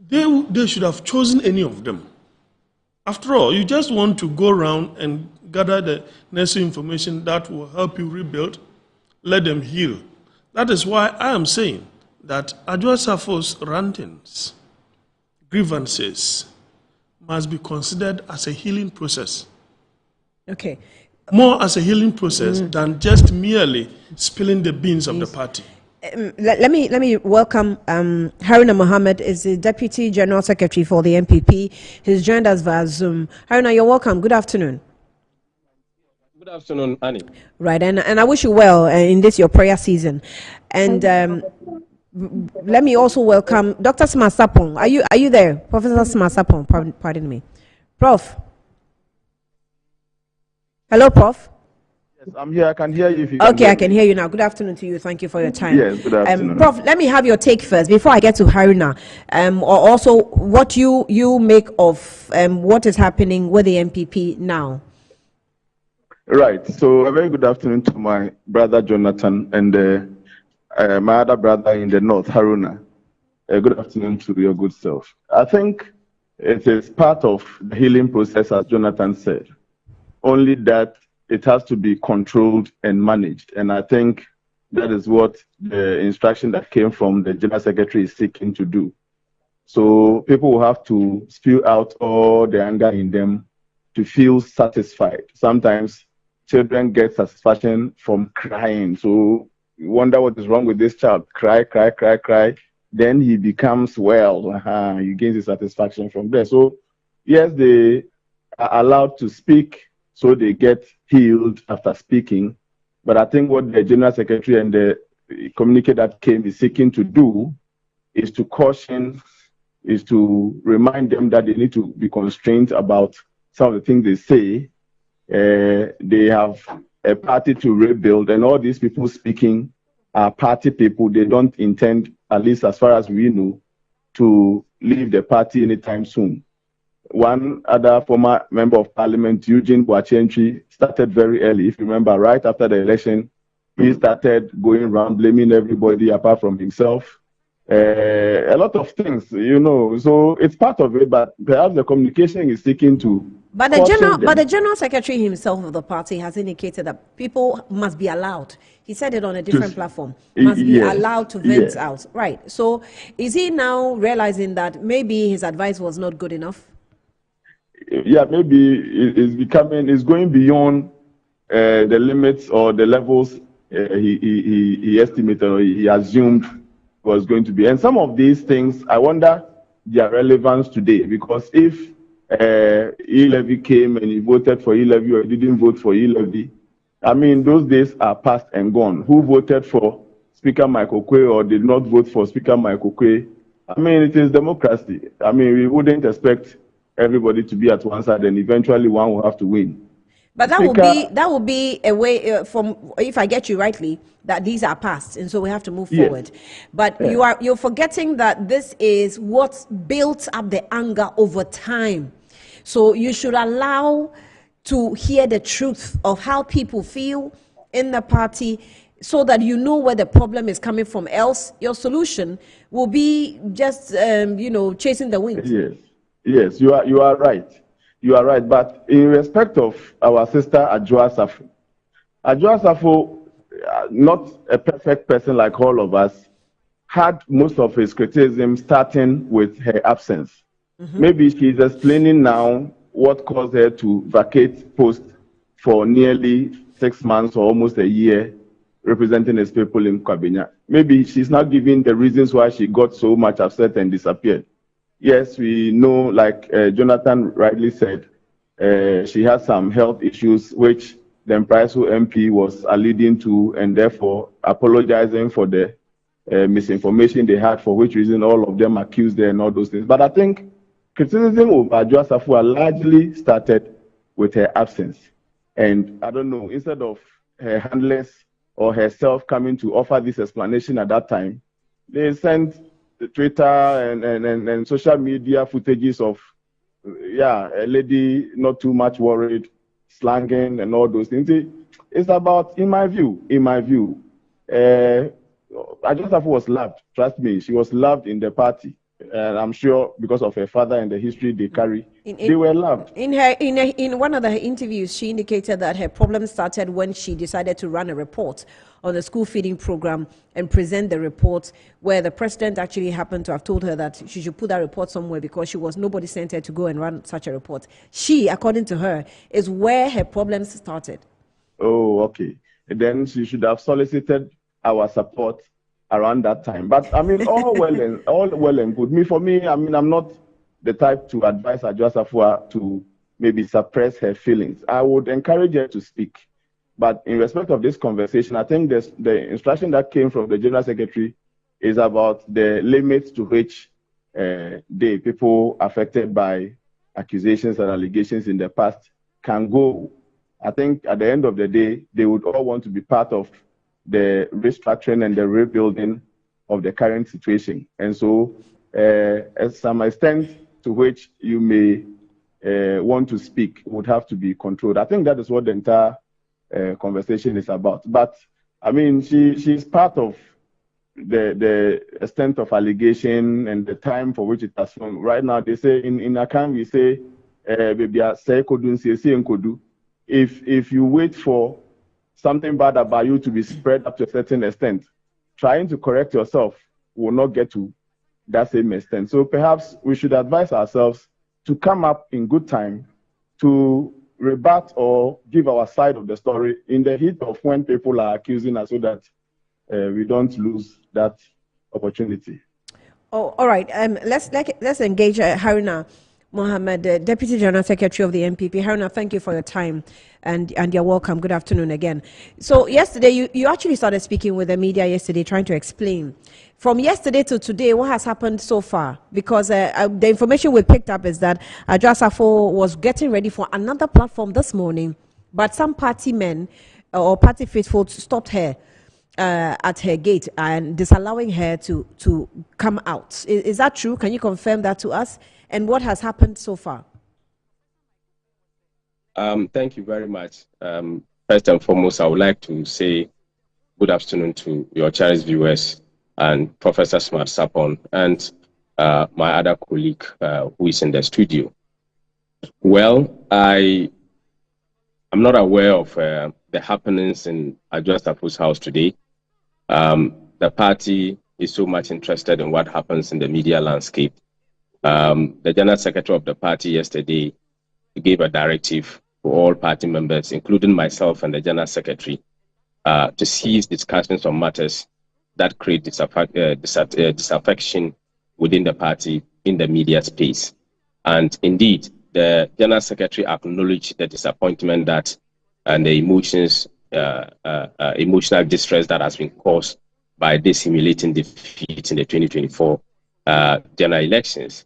they should have chosen any of them. After all, you just want to go around and gather the necessary information that will help you rebuild, let them heal. That is why I am saying that Adwoa Safo's rantings, grievances, must be considered as a healing process. Okay. More as a healing process than just merely spilling the beans of the party. Let me welcome Haruna Mohammed, is the Deputy General Secretary for the MPP. He's joined us via Zoom. Haruna, you're welcome. Good afternoon. Good afternoon, Annie. Right, and I wish you well in this your prayer season. And let me also welcome Dr. Smasapong. Are you there? Professor Smasapong, pardon me. Prof. Hello, Prof. Yes, I'm here. I can hear you. If you Okay, I can hear you now. Good afternoon to you. Thank you for your time. Yes, good afternoon. Prof, let me have your take first before I get to Haruna. Or also what you make of what is happening with the MPP now. Right. So a very good afternoon to my brother Jonathan and my other brother in the north, Haruna. Good afternoon to your good self. I think it is part of the healing process, as Jonathan said, only that it has to be controlled and managed. And I think that is what the instruction that came from the General Secretary is seeking to do. So people will have to spew out all the anger in them to feel satisfied. Sometimes children get satisfaction from crying. So you wonder what is wrong with this child. Cry, cry, cry, cry. Then he becomes well. He gains his satisfaction from there. So yes, they are allowed to speak, so they get healed after speaking. But I think what the General Secretary and the communique that came is seeking to do is to caution, is to remind them that they need to be constrained about some of the things they say. They have a party to rebuild, and all these people speaking are party people. They don't intend, at least as far as we know, to leave the party anytime soon. One other former member of parliament, Eugene Boachentry, started very early. If you remember, right after the election, he started going around blaming everybody apart from himself. A lot of things, so it's part of it, but perhaps the communication is seeking to. But the general secretary himself of the party has indicated that people must be allowed. He said it on a different platform. Must be allowed to vent out. Right. So is he now realizing that maybe his advice was not good enough? Yeah, maybe it's going beyond the limits or the levels he estimated or he assumed was going to be. And some of these things, I wonder their relevance today, because if e-levy came and he voted for e-levy or he didn't vote for e-levy, I mean, those days are past and gone. Who voted for Speaker Michael Kwe or did not vote for Speaker Michael Kwe? I mean, it is democracy. I mean, we wouldn't expect everybody to be at one side and eventually one will have to win. But that will be a way from, if I get you rightly, that these are past, and so we have to move forward. But you're forgetting that this is what's built up the anger over time. So you should allow to hear the truth of how people feel in the party, so that you know where the problem is coming from. Else, your solution will be just chasing the wind. Yes, you are right. You are right. But in respect of our sister Adwoa Safo, not a perfect person like all of us, had most of his criticism starting with her absence. Maybe she's explaining now what caused her to vacate post for nearly 6 months or almost a year, representing his people in Kwabenya. Maybe she's not giving the reasons why she got so much upset and disappeared. Yes, we know, like Jonathan rightly said, she has some health issues, which the Mpraiso MP was alluding to, and therefore apologizing for the misinformation they had, for which reason all of them accused her and all those things. But I think criticism of Adwoa Safo largely started with her absence. And I don't know, instead of her handlers or herself coming to offer this explanation at that time, they sent Twitter and social media footages of a lady not too much worried, slanging and all those things. It's about, in my view, Adwoa Safo was loved. Trust me, she was loved in the party. And I'm sure because of her father and the history they carry, they were loved. In one of the interviews, she indicated that her problem started when she decided to run a report on the school feeding program and present the report, where the president actually happened to have told her that she should put that report somewhere because nobody sent her to go and run such a report. She, according to her, is where her problems started. Oh, okay. And then she should have solicited our support around that time. But I mean, all well and good. For me, I mean, I'm not the type to advise Adwoa Safo to maybe suppress her feelings. I would encourage her to speak. But in respect of this conversation, I think the instruction that came from the General Secretary is about the limits to which people affected by accusations and allegations in the past can go I think at the end of the day, they would all want to be part of the restructuring and the rebuilding of the current situation. And so, at some extent to which you may want to speak would have to be controlled. I think that is what the entire conversation is about. But I mean, she's part of the extent of allegation and the time for which it has flown. Right now, they say in Akan, we say, if you wait for something bad about you to be spread up to a certain extent, trying to correct yourself will not get to that same extent. So perhaps we should advise ourselves to come up in good time to rebut or give our side of the story in the heat of when people are accusing us, so that we don't lose that opportunity. Oh, all right. Let's engage Haruna Mohammed, Deputy General Secretary of the NPP. Haruna, thank you for your time, and you're welcome. Good afternoon again. So yesterday, you actually started speaking with the media yesterday, trying to explain from yesterday to today what has happened so far. Because the information we picked up is that Ajasafo was getting ready for another platform this morning, but some party men or party faithful stopped her at her gate and disallowing her to come out. Is that true? Can you confirm that to us? And what has happened so far? Thank you very much. First and foremost, I would like to say good afternoon to your cherished viewers and Professor Smart Sapon and my other colleague who is in the studio. Well, I'm not aware of the happenings in Ajuastafo's house today. The party is so much interested in what happens in the media landscape. The General Secretary of the party yesterday gave a directive to all party members, including myself and the General Secretary, to cease discussions on matters that create disaffection within the party in the media space. And indeed, the General Secretary acknowledged the disappointment that and the emotional distress that has been caused by this humiliating defeat in the 2024 general elections.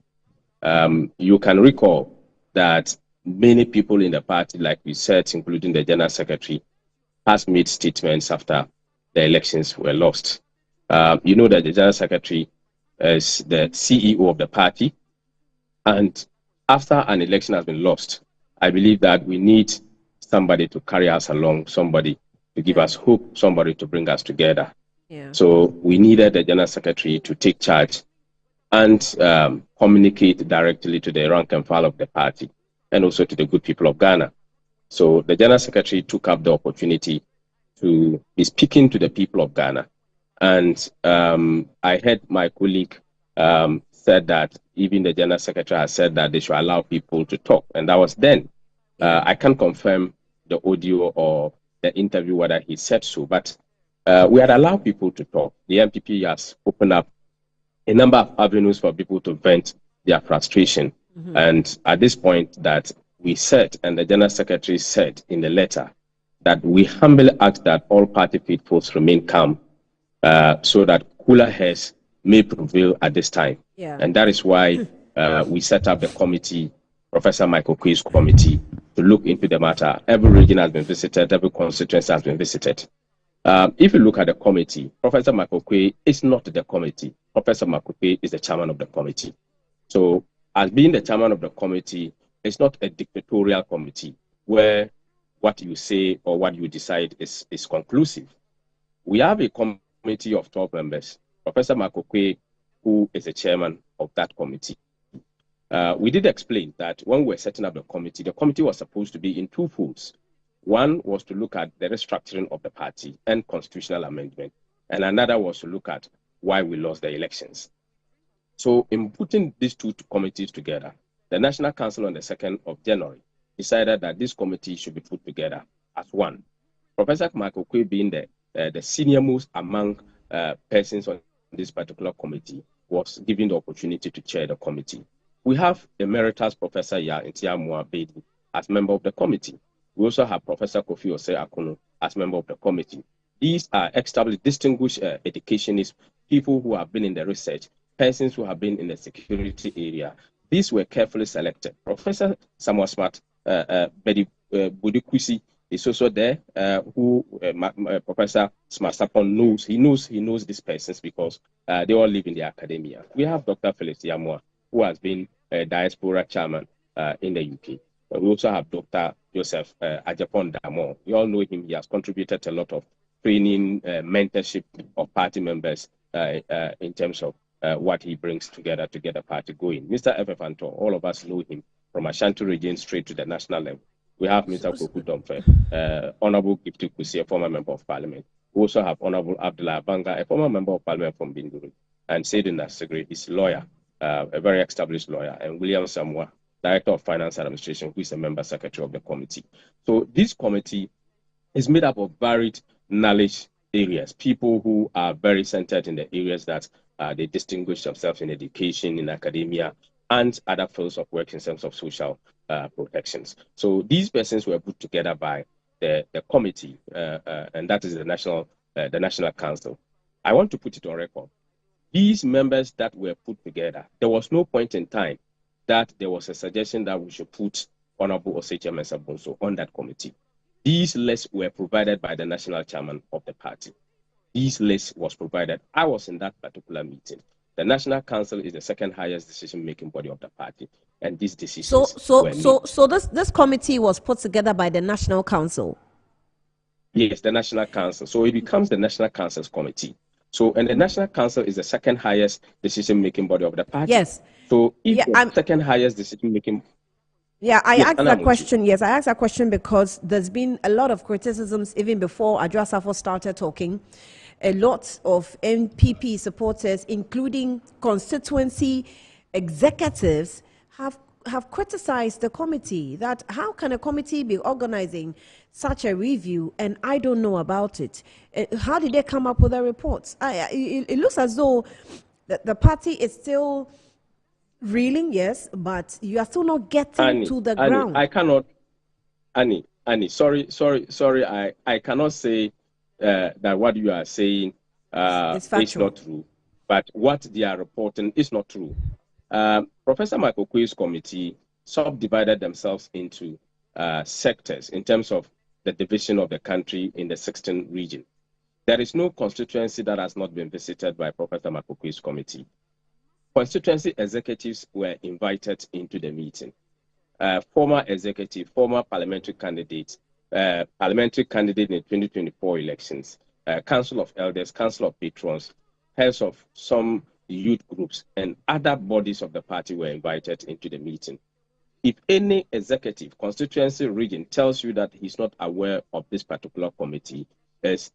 You can recall that many people in the party, like we said, including the General Secretary, has made statements after the elections were lost. You know that the General Secretary is the CEO of the party, and after an election has been lost, I believe that we need somebody to carry us along, somebody to give us hope, somebody to bring us together. Yeah. So we needed the General Secretary to take charge and communicate directly to the rank and file of the party and also to the good people of Ghana. So the General Secretary took up the opportunity to be speaking to the people of Ghana. And I heard my colleague said that even the General Secretary has said that they should allow people to talk. And that was then. I can't confirm the audio or the interview whether he said so, but we had allowed people to talk. The MPP has opened up a number of avenues for people to vent their frustration. Mm-hmm. And at this point that we said, and the General Secretary said in the letter, that we humbly ask that all party faithfuls remain calm so that cooler heads may prevail at this time. Yeah. And that is why we set up the committee, Professor Michael Quay's committee, to look into the matter. Every region has been visited, every constituency has been visited. If you look at the committee, Professor Michael Quay is not the committee. Professor Michael Quay is the chairman of the committee. So, as being the chairman of the committee, it's not a dictatorial committee where what you say or what you decide is conclusive. We have a committee of 12 members. Professor Michael Quay, who is the chairman of that committee. We did explain that when we were setting up the committee was supposed to be in two folds. One was to look at the restructuring of the party and constitutional amendment, and another was to look at why we lost the elections. So in putting these two committees together, the National Council on the 2nd of January decided that this committee should be put together as one. Professor Michael Quay being the senior most among persons on this particular committee was given the opportunity to chair the committee. We have Emeritus Professor Ntiamua Bedi as member of the committee. We also have Professor Kofi Osei Akono as member of the committee. These are established, distinguished educationists, people who have been in the research, persons who have been in the security area. These were carefully selected. Professor Samuel Smart Bedi Budikusi is also there, who Professor Smasapon knows. He knows these persons because they all live in the academia. We have Dr. Phillips Yamwa, who has been a diaspora chairman in the UK. We also have Dr. Joseph Ajapon Damo. We all know him. He has contributed a lot of training, mentorship of party members in terms of what he brings together to get the party going. Mr. F.F. Anto, all of us know him from Ashanti region straight to the national level. We have Mr. Koku Domfe, Honorable Gifty Kusi, a former member of parliament. We also have Honorable Abdullah Banga, a former member of parliament from Binduri, and Seydou Nasegre is a lawyer, a very established lawyer, and William Samwa, Director of Finance Administration, who is a member secretary of the committee. So this committee is made up of varied knowledge areas, people who are very centered in the areas that they distinguish themselves in education, in academia, and other fields of work in terms of social protections. So these persons were put together by the committee, and that is the National Council. I want to put it on record. These members that were put together, there was no point in time that there was a suggestion that we should put Honorable Oseche Mensah Bonsu on that committee. These lists were provided by the national chairman of the party. These lists was provided. I was in that particular meeting. The National Council is the second highest decision-making body of the party, and these decisions. So this committee was put together by the National Council. Yes, the National Council. So it becomes the National Council's committee. So, and the National Council is the second highest decision-making body of the party. Yes. So if the second highest decision-making. Yeah, I asked that question. Yes, I asked that question because there's been a lot of criticisms even before Adwoa Safo started talking. A lot of NPP supporters, including constituency executives, have criticized the committee. That how can a committee be organizing such a review and I don't know about it? How did they come up with the reports? It looks as though the party is still reeling, yes, but you are still not getting to the ground. I cannot, Annie, sorry, I cannot say that what you are saying is not true, but what they are reporting is not true. Professor Michael Kwei's committee subdivided themselves into sectors in terms of the division of the country in the 16 region. There is no constituency that has not been visited by Professor Michael Kwei's committee. Constituency executives were invited into the meeting. Former executive, former parliamentary candidate in 2024 elections, Council of Elders, Council of Patrons, heads of some youth groups, and other bodies of the party were invited into the meeting. If any executive, constituency region tells you that he's not aware of this particular committee, is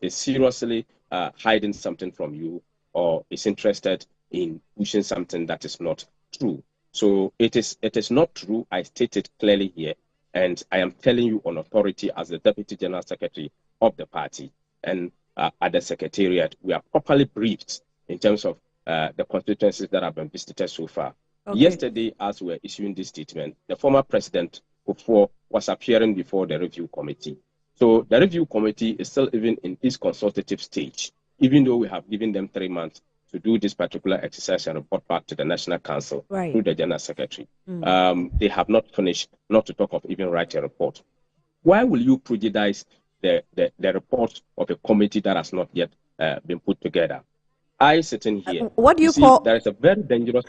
seriously hiding something from you or is interested in pushing something that is not true. So it is not true. I stated clearly here, and I am telling you on authority as the Deputy General Secretary of the party and at the Secretariat, we are properly briefed in terms of the constituencies that have been visited so far. Okay. Yesterday, as we were issuing this statement, the former President Kufuor was appearing before the review committee. So the review committee is still even in its consultative stage, even though we have given them 3 months to do this particular exercise and report back to the National Council through the General Secretary. They have not finished, not to talk of even write a report. Why will you prejudice the report of a committee that has not yet been put together? I sit in here. What do you call? There is a very dangerous.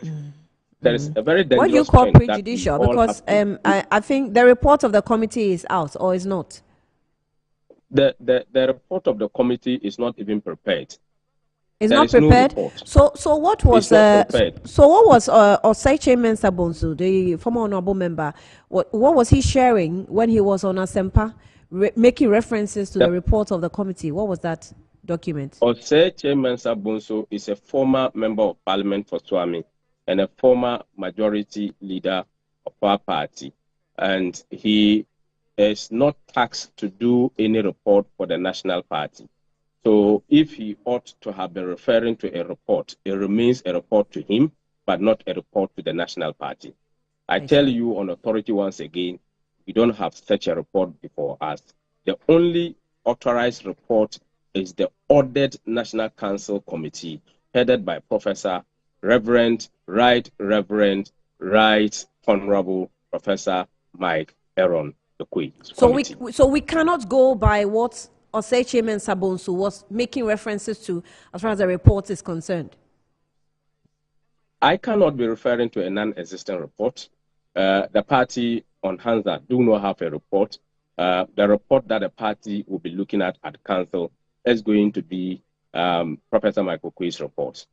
There is a very dangerous. What do you call prejudicial? Because I think the report of the committee is out or is not. The report of the committee is not even prepared. It's not prepared. No, so what was Oseche Mensah Bonsu, the former honorable member, what was he sharing when he was on Asempa, making references to the report of the committee? What was that document? Oseche Mensah Bonsu is a former member of parliament for Swami and a former majority leader of our party, and he is not tasked to do any report for the national party. So if he ought to have been referring to a report, it remains a report to him, but not a report to the national party. I tell you on authority once again, we don't have such a report before us. The only authorized report is the ordered National Council Committee headed by Professor Right Honorable Professor Mike Aaron. the committee. So we cannot go by what Osei Chairman Sabonsu was making references to as far as the report is concerned. I cannot be referring to a non-existent report. The party on Hansa do not have a report. The report that the party will be looking at council is going to be Professor Michael Quay's report.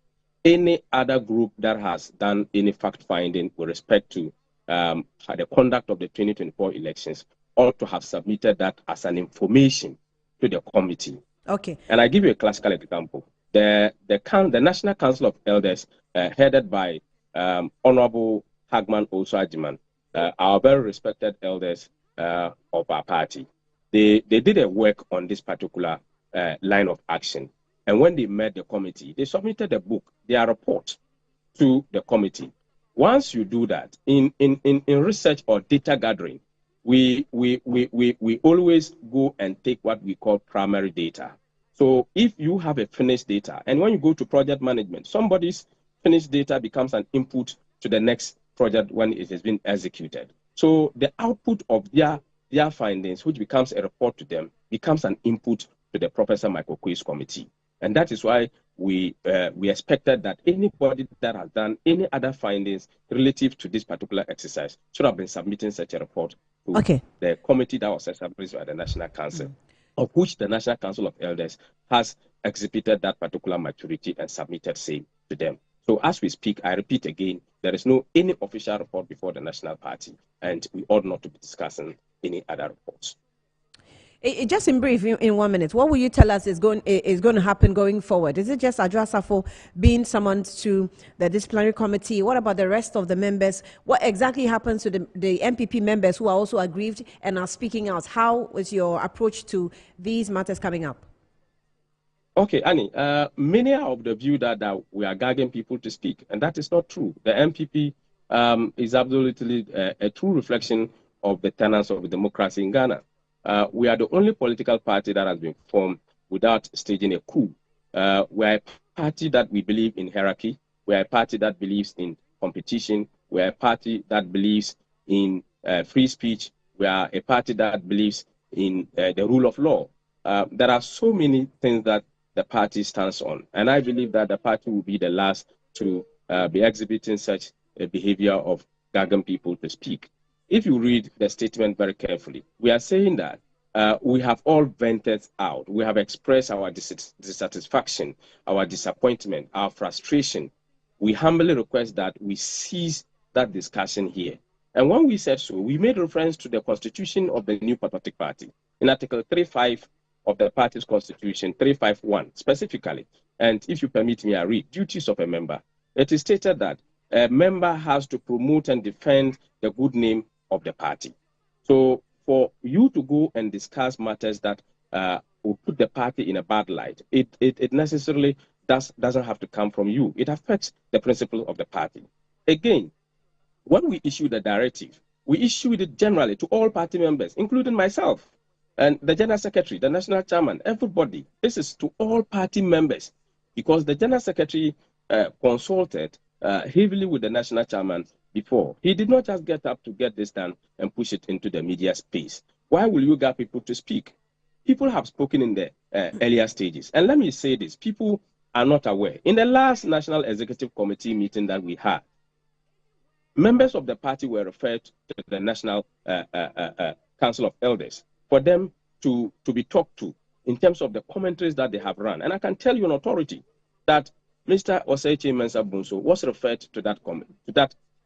Any other group that has done any fact-finding with respect to the conduct of the 2024 elections ought to have submitted that as an information to the committee. Okay. And I give you a classical example. The National Council of Elders, headed by Honorable Hagman Osuajiman, our very respected elders of our party, they did a work on this particular line of action. And when they met the committee, they submitted a book, their report, to the committee. Once you do that, in research or data gathering, we always go and take what we call primary data. So if you have a finished data, and when you go to project management, somebody's finished data becomes an input to the next project when it has been executed. So the output of their findings, which becomes a report to them, becomes an input to the Professor Michael Quay's committee. And that is why we expected that anybody that has done any other findings relative to this particular exercise should have been submitting such a report to the committee that was established by the National Council, of which the National Council of Elders has exhibited that particular maturity and submitted same to them. So as we speak, I repeat again, there is no any official report before the National Party, and we ought not to be discussing any other reports. Just in brief, in 1 minute, what will you tell us is going to happen going forward? Is it just Adwoa Safo being summoned to the disciplinary committee? What about the rest of the members? What exactly happens to the MPP members who are also aggrieved and are speaking out? How is your approach to these matters coming up? Okay, Annie, many are of the view that we are gagging people to speak, and that is not true. The MPP is absolutely a true reflection of the tenets of democracy in Ghana. We are the only political party that has been formed without staging a coup. We are a party that we believe in hierarchy. We are a party that believes in competition. We are a party that believes in free speech. We are a party that believes in the rule of law. There are so many things that the party stands on, and I believe that the party will be the last to be exhibiting such a behavior of gagging people to speak. If you read the statement very carefully, we are saying that we have all vented out. We have expressed our dissatisfaction, our disappointment, our frustration. We humbly request that we cease that discussion here. And when we said so, we made reference to the constitution of the New Patriotic Party in Article 35 of the party's constitution, 351 specifically. And if you permit me, I read duties of a member. It is stated that a member has to promote and defend the good name of the party. So for you to go and discuss matters that will put the party in a bad light, it necessarily doesn't have to come from you. It affects the principle of the party. Again, when we issue the directive, we issued it generally to all party members, including myself and the General Secretary, the National Chairman, everybody. This is to all party members because the General Secretary consulted heavily with the National Chairman before. He did not just get up to get this done and push it into the media space. Why will you get people to speak? People have spoken in the earlier stages. And let me say this, people are not aware. In the last National Executive Committee meeting that we had, members of the party were referred to the National Council of Elders for them to be talked to in terms of the commentaries that they have run. And I can tell you on authority that Mr. Osei Mensah Bunso was referred to that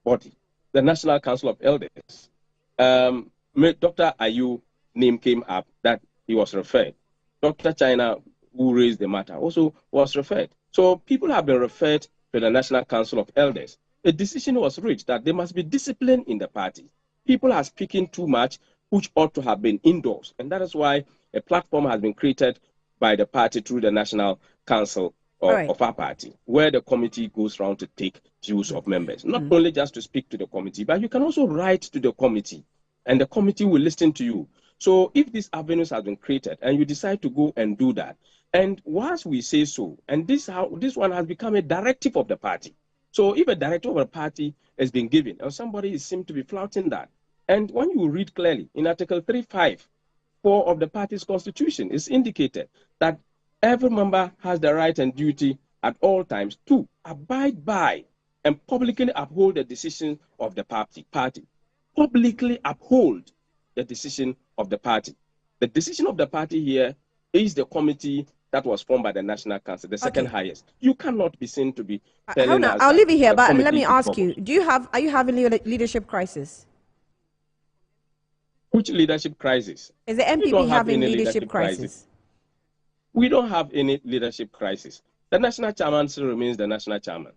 body, the National Council of Elders. Dr. Ayu name came up that he was referred. Dr. China, who raised the matter, also was referred. So people have been referred to the National Council of Elders. A decision was reached that there must be discipline in the party. People are speaking too much, which ought to have been indoors. And that is why a platform has been created by the party through the National Council of our party, where the committee goes around to take views of members, not only just to speak to the committee, but you can also write to the committee, and the committee will listen to you. So if these avenues have been created, and you decide to go and do that, and once we say so, and this one has become a directive of the party. So if a directive of a party has been given, and somebody seems to be flouting that, And when you read clearly in Article 354 of the party's constitution, it's indicated that every member has the right and duty at all times to abide by and publicly uphold the decision of the party. Publicly uphold the decision of the party. The decision of the party here is the committee that was formed by the National Council, the second highest. You cannot be seen to be telling us. I'll leave it here, but let committee me is ask formed. you: Are you having a leadership crisis? Which leadership crisis? Is the MPP having leadership crisis? We don't have any leadership crisis. The national chairman still remains the national chairman.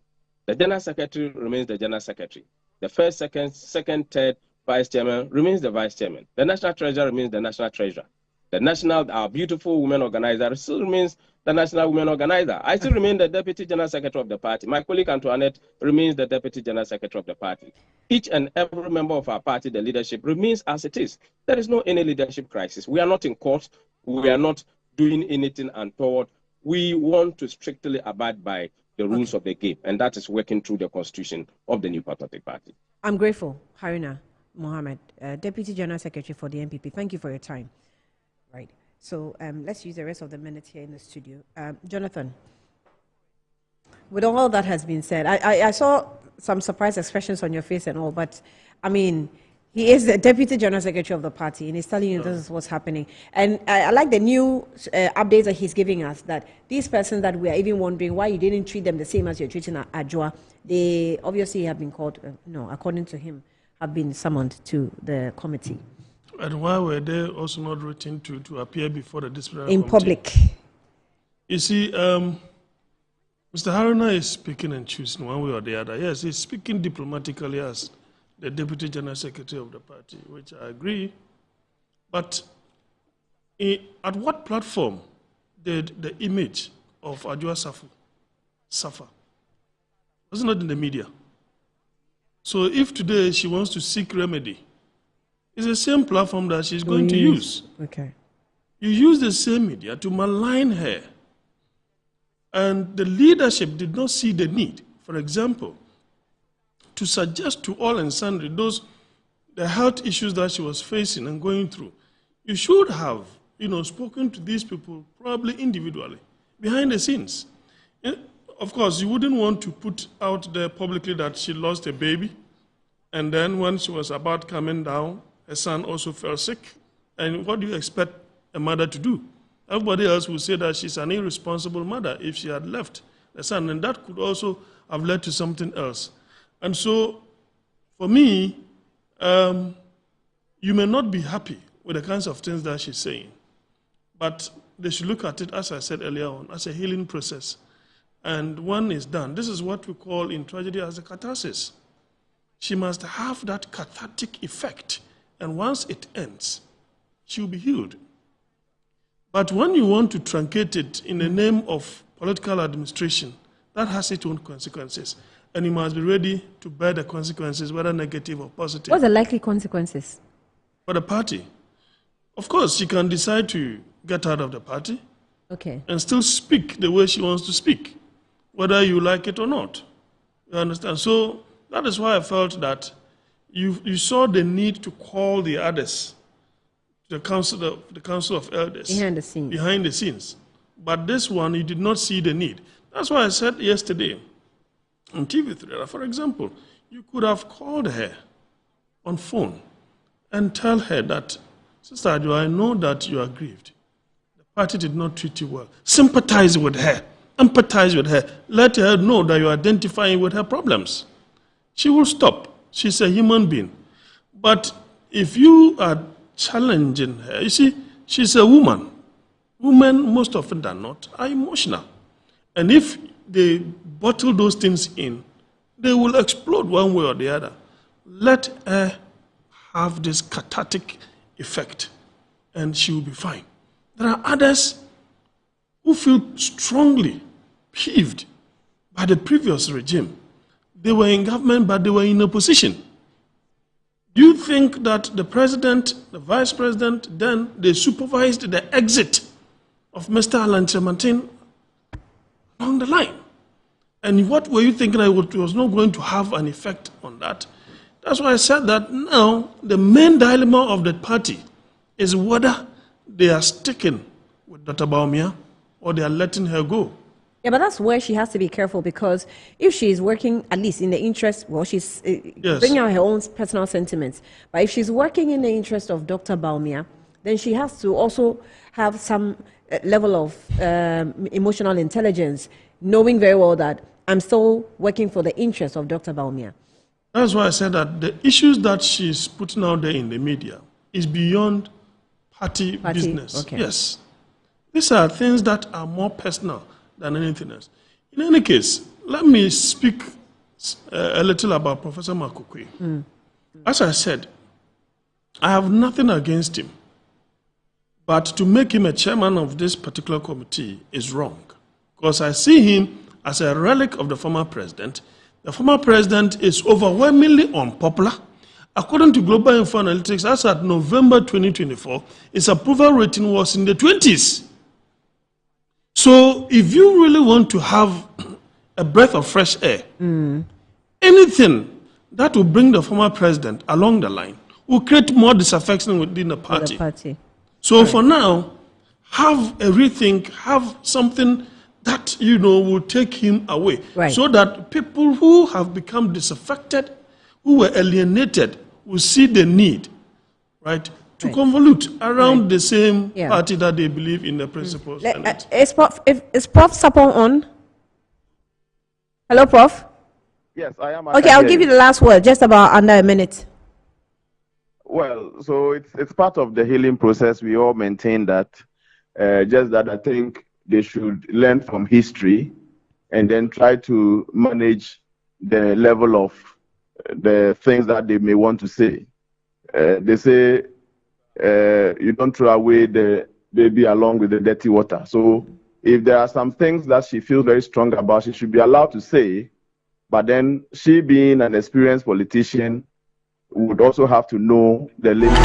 The general secretary remains the general secretary. The first, second, third vice chairman remains the vice chairman. The national treasurer remains the national treasurer. The national, our beautiful women organizer still remains the national women organizer. I still remain the deputy general secretary of the party. My colleague Antoinette remains the deputy general secretary of the party. Each and every member of our party, the leadership, remains as it is. There is no any leadership crisis. We are not in court. We are not doing anything untoward. We want to strictly abide by the rules of the game, and that is working through the constitution of the New Patriotic Party. I'm grateful, Haruna Mohammed, Deputy General Secretary for the NPP. Thank you for your time. Right. So let's use the rest of the minutes here in the studio. Jonathan, with all that has been said, I saw some surprised expressions on your face and all, but I mean, he is the Deputy General Secretary of the party, and he's telling you this is what's happening. And I like the new updates that he's giving us, that these persons that we are even wondering why you didn't treat them the same as you're treating Adjoa, they obviously have been called, according to him, have been summoned to the committee. And why were they also not written to appear before the disciplinary in committee? Public? You see, Mr. Haruna is speaking and choosing one way or the other. Yes, he's speaking diplomatically as the Deputy General Secretary of the party, which I agree. But at what platform did the image of Adjoa suffer? Was it not in the media? So if today she wants to seek remedy, it's the same platform that she's going to use. Okay. You use the same media to malign her. And the leadership did not see the need, for example, to suggest to all and sundry the health issues that she was facing and going through. You should have, spoken to these people probably individually, behind the scenes. Of course, you wouldn't want to put out there publicly that she lost a baby, and then when she was about coming down, her son also fell sick. And what do you expect a mother to do? Everybody else will say that she's an irresponsible mother if she had left the son, and that could also have led to something else. And so, for me, you may not be happy with the kinds of things that she's saying, but they should look at it, as I said earlier on, as a healing process. And when it's done, this is what we call in tragedy as a catharsis. She must have that cathartic effect, and once it ends, she will be healed. But when you want to truncate it in the name of political administration, that has its own consequences. And you must be ready to bear the consequences, whether negative or positive. What's the likely consequences? For the party. Of course, she can decide to get out of the party. Okay. And still speak the way she wants to speak, whether you like it or not. You understand? So that is why I felt that you saw the need to call the others, the council of elders. Behind the scenes. But this one, you did not see the need. That's why I said yesterday on TV3, for example, you could have called her on phone and tell her that, Sister Adjoa, I know that you are grieved. The party did not treat you well. Sympathize with her. Empathize with her. Let her know that you are identifying with her problems. She will stop. She's a human being. But if you are challenging her, you see, she's a woman. Women, most often than not, are emotional. And if they bottle those things in, they will explode one way or the other. Let her have this cathartic effect, and she will be fine. There are others who feel strongly peeved by the previous regime. They were in government, but they were in opposition. Do you think that the president, the vice president, then they supervised the exit of Mr. Alan Tremantin along the line? And what were you thinking that it was not going to have an effect on that? That's why I said that now the main dilemma of the party is whether they are sticking with Dr. Bawumia or they are letting her go. Yeah, but that's where she has to be careful, because if she is working at least in the interest, well, she's bringing out her own personal sentiments. But if she's working in the interest of Dr. Bawumia, then she has to also have some level of emotional intelligence, knowing very well that I'm still working for the interest of Dr. Bawumia. That's why I said that the issues that she's putting out there in the media is beyond party business. Okay. Yes. These are things that are more personal than anything else. In any case, let me speak a little about Professor Makukwe. As I said, I have nothing against him, but to make him a chairman of this particular committee is wrong, because I see him as a relic of the former president. The former president is overwhelmingly unpopular. According to Global Info Analytics, as at November 2024, his approval rating was in the 20s. So if you really want to have a breath of fresh air, anything that will bring the former president along the line will create more disaffection within the party. So for now, have a rethink, have something that, will take him away. So that people who have become disaffected, who were alienated, will see the need, to convolute around the same party that they believe in the principles. Is Prof Sapon on? Hello, Prof? Yes, I am. Okay, I'll give you the last word, just about under a minute. Well, so it's part of the healing process. We all maintain that, just that I think they should learn from history and then try to manage the level of the things that they may want to say. They say you don't throw away the baby along with the dirty water. So if there are some things that she feels very strong about, she should be allowed to say. But then she, being an experienced politician, would also have to know the limits.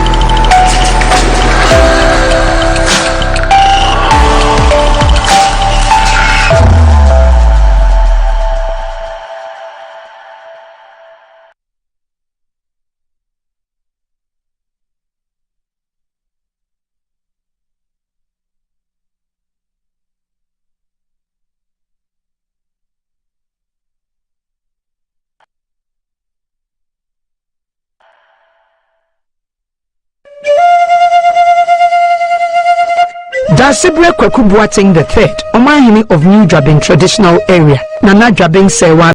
Dasibre Kwaku Boateng III, Omahini of New Drabin traditional area, Nana Drabin Sewa.